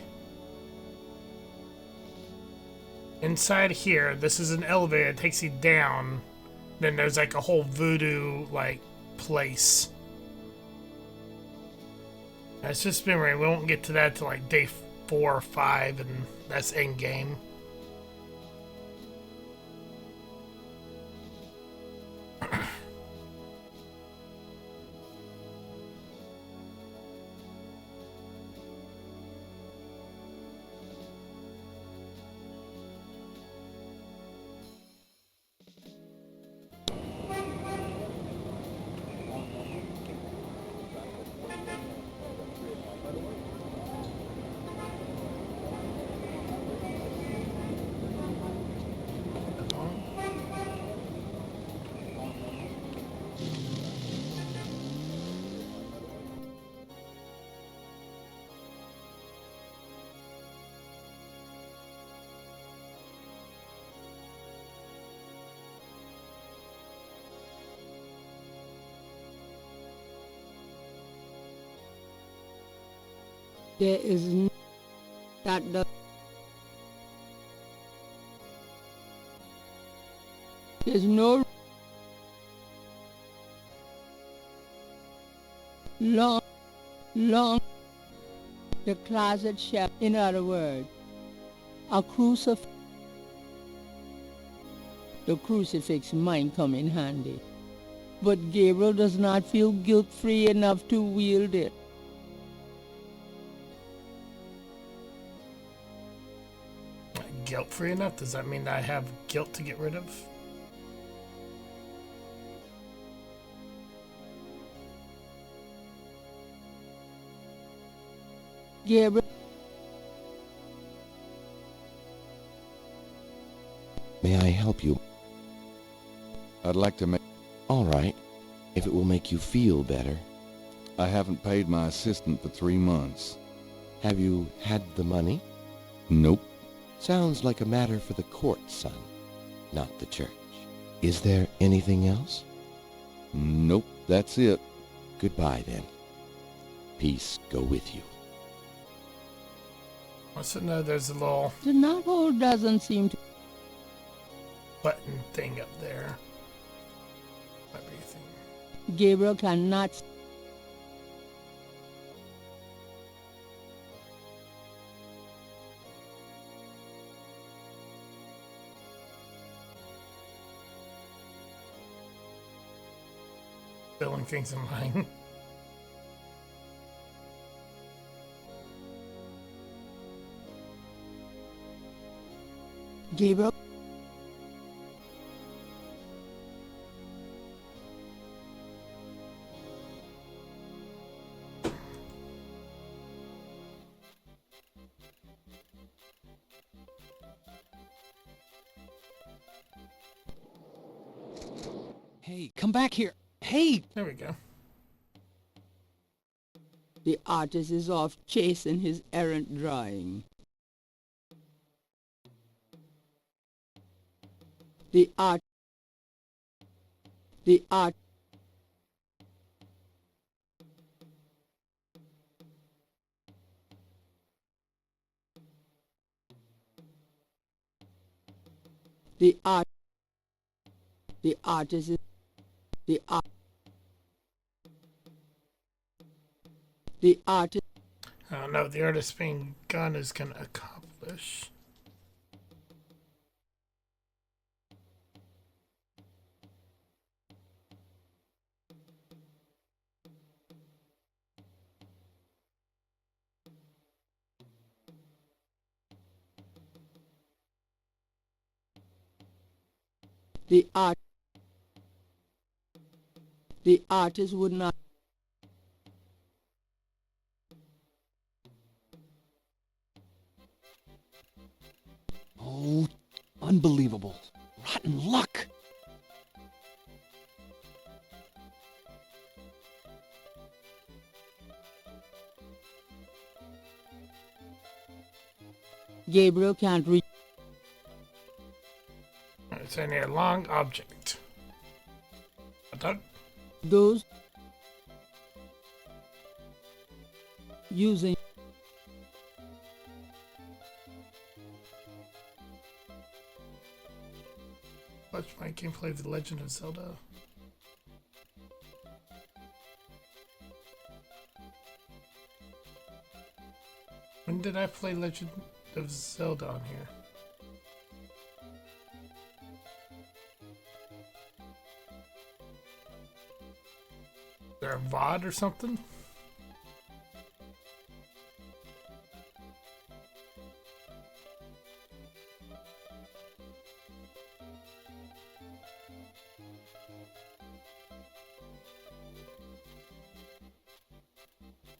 inside here, this is an elevator that takes you down. Then there's like a whole voodoo like place. That's just memory. We won't get to that till like day 4 or 5, and that's in game. There is that the there's no long the closet shelf. In other words, a the crucifix might come in handy, but Gabriel does not feel guilt-free enough to wield it. Guilt-free enough? Does that mean that I have guilt to get rid of? Gabriel, may I help you? I'd like to make... All right, if it will make you feel better. I haven't paid my assistant for 3 months. Have you had the money? Nope. Sounds like a matter for the court, son, not the church. Is there anything else? Nope, that's it. Goodbye, then. Peace go with you. Also, no, there's a little the knothole doesn't seem to... button thing up there. Might be a thing. Gabriel cannot... Filling things in mine. Gabriel? Hey, come back here. Hey! There we go. The artist is off chasing his errant drawing. The art... The art... The art... The artist is... The art... The artist... I don't know what the artist being gone is going to accomplish. The artist would not... Oh, unbelievable. Rotten luck. Gabriel can't reach... It's in a long object. Done. Those using watch my gameplay of The Legend of Zelda. When did I play Legend of Zelda on here? Is there a VOD or something?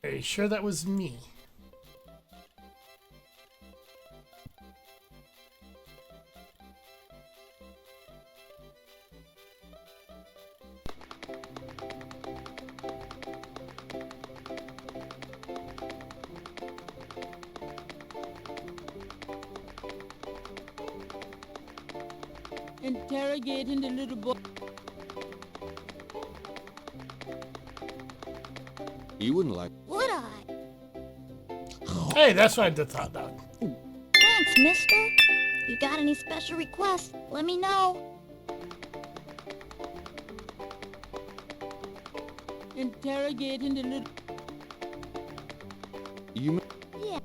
Are you sure that was me? Interrogating the little boy. You wouldn't like... Would I? Hey, that's what I did thought that. Thanks, mister. You got any special requests? Let me know. Interrogating the little... You... Yeah.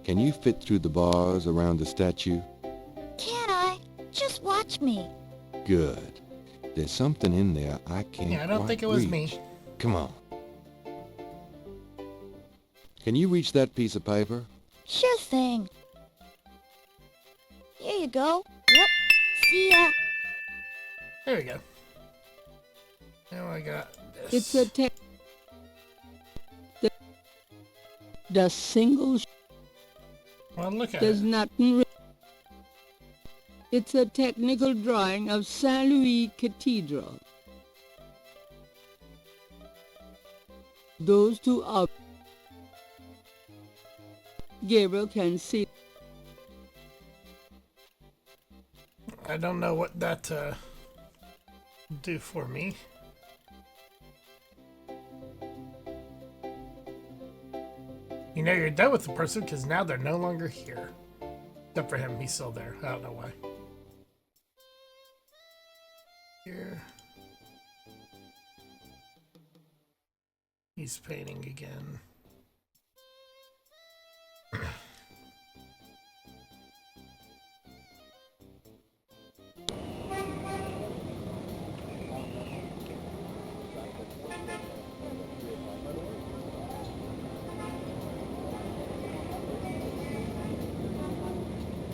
Can you fit through the bars around the statue? Can I? Just watch me. Good. There's something in there I can't Yeah, I don't quite think it was reach. me. Come on. Can you reach that piece of paper? Sure thing. Here you go. Yep. See ya. There we go. Now I got this. It's a tech... The single... Well, look at There's it. nothing... It's a technical drawing of Saint Louis Cathedral. Those two are... Gabriel can see... I don't know what that do for me. You know you're done with the person because now they're no longer here. Except for him, he's still there. I don't know why. Here. He's painting again.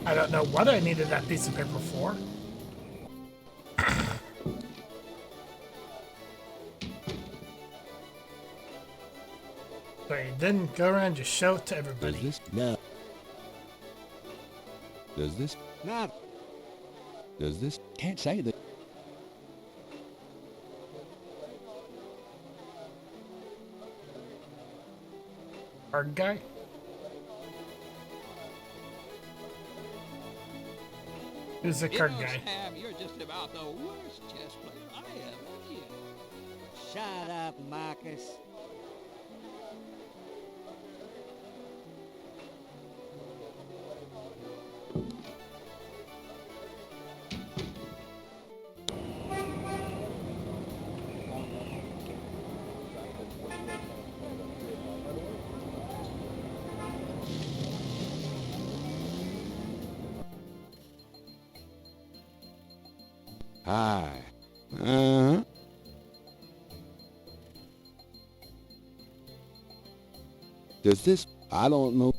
I don't know what I needed that piece of paper for. But you didn't go around and just show it to everybody. Does this? No. Does this? Not. Does this? Can't say that. Hard guy? Who's the card guy? Sam, you're just about the worst chess player I ever knew. Shut up, Marcus. Hi. Uh-huh. Does this? I don't know.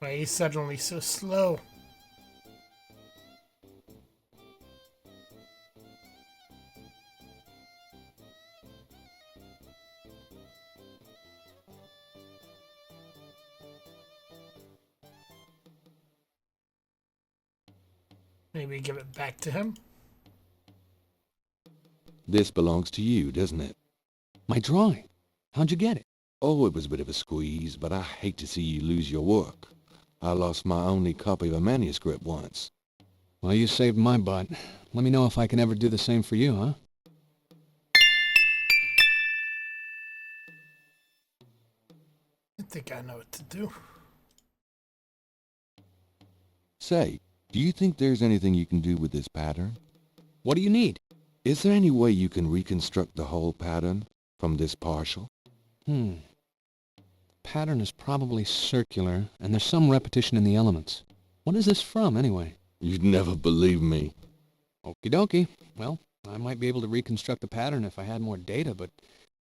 Why he's suddenly so slow? Maybe give it back to him. This belongs to you, doesn't it? My drawing. How'd you get it? Oh, it was a bit of a squeeze, but I hate to see you lose your work. I lost my only copy of a manuscript once. Well, you saved my butt. Let me know if I can ever do the same for you, huh? I think I know what to do. Say, do you think there's anything you can do with this pattern? What do you need? Is there any way you can reconstruct the whole pattern from this partial? Pattern is probably circular, and there's some repetition in the elements. What is this from, anyway? You'd never believe me. Okie dokie. Well, I might be able to reconstruct the pattern if I had more data, but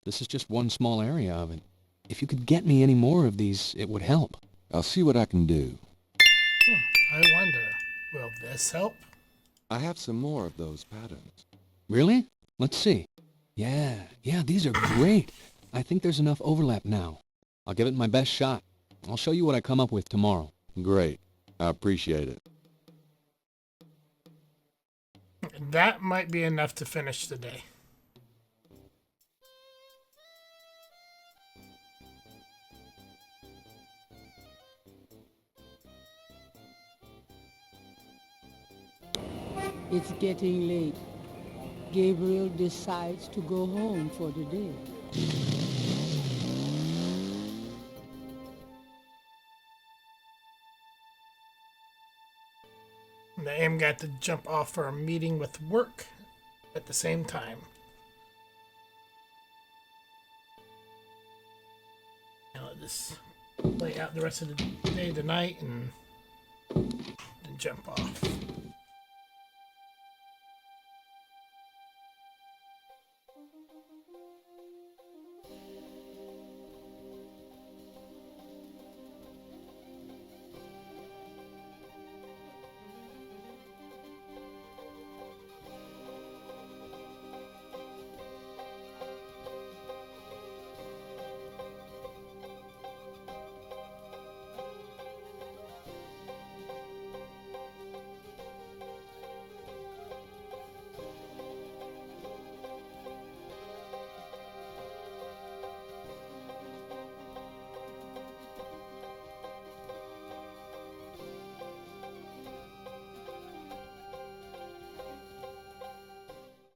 this is just one small area of it. If you could get me any more of these, it would help. I'll see what I can do. I wonder, will this help? I have some more of those patterns. Really? Let's see. Yeah, these are great. I think there's enough overlap now. I'll give it my best shot. I'll show you what I come up with tomorrow. Great. I appreciate it. That might be enough to finish the day. It's getting late. Gabriel decides to go home for the day. The M got to jump off for a meeting with work at the same time. Now let this play out the rest of the day tonight and then jump off.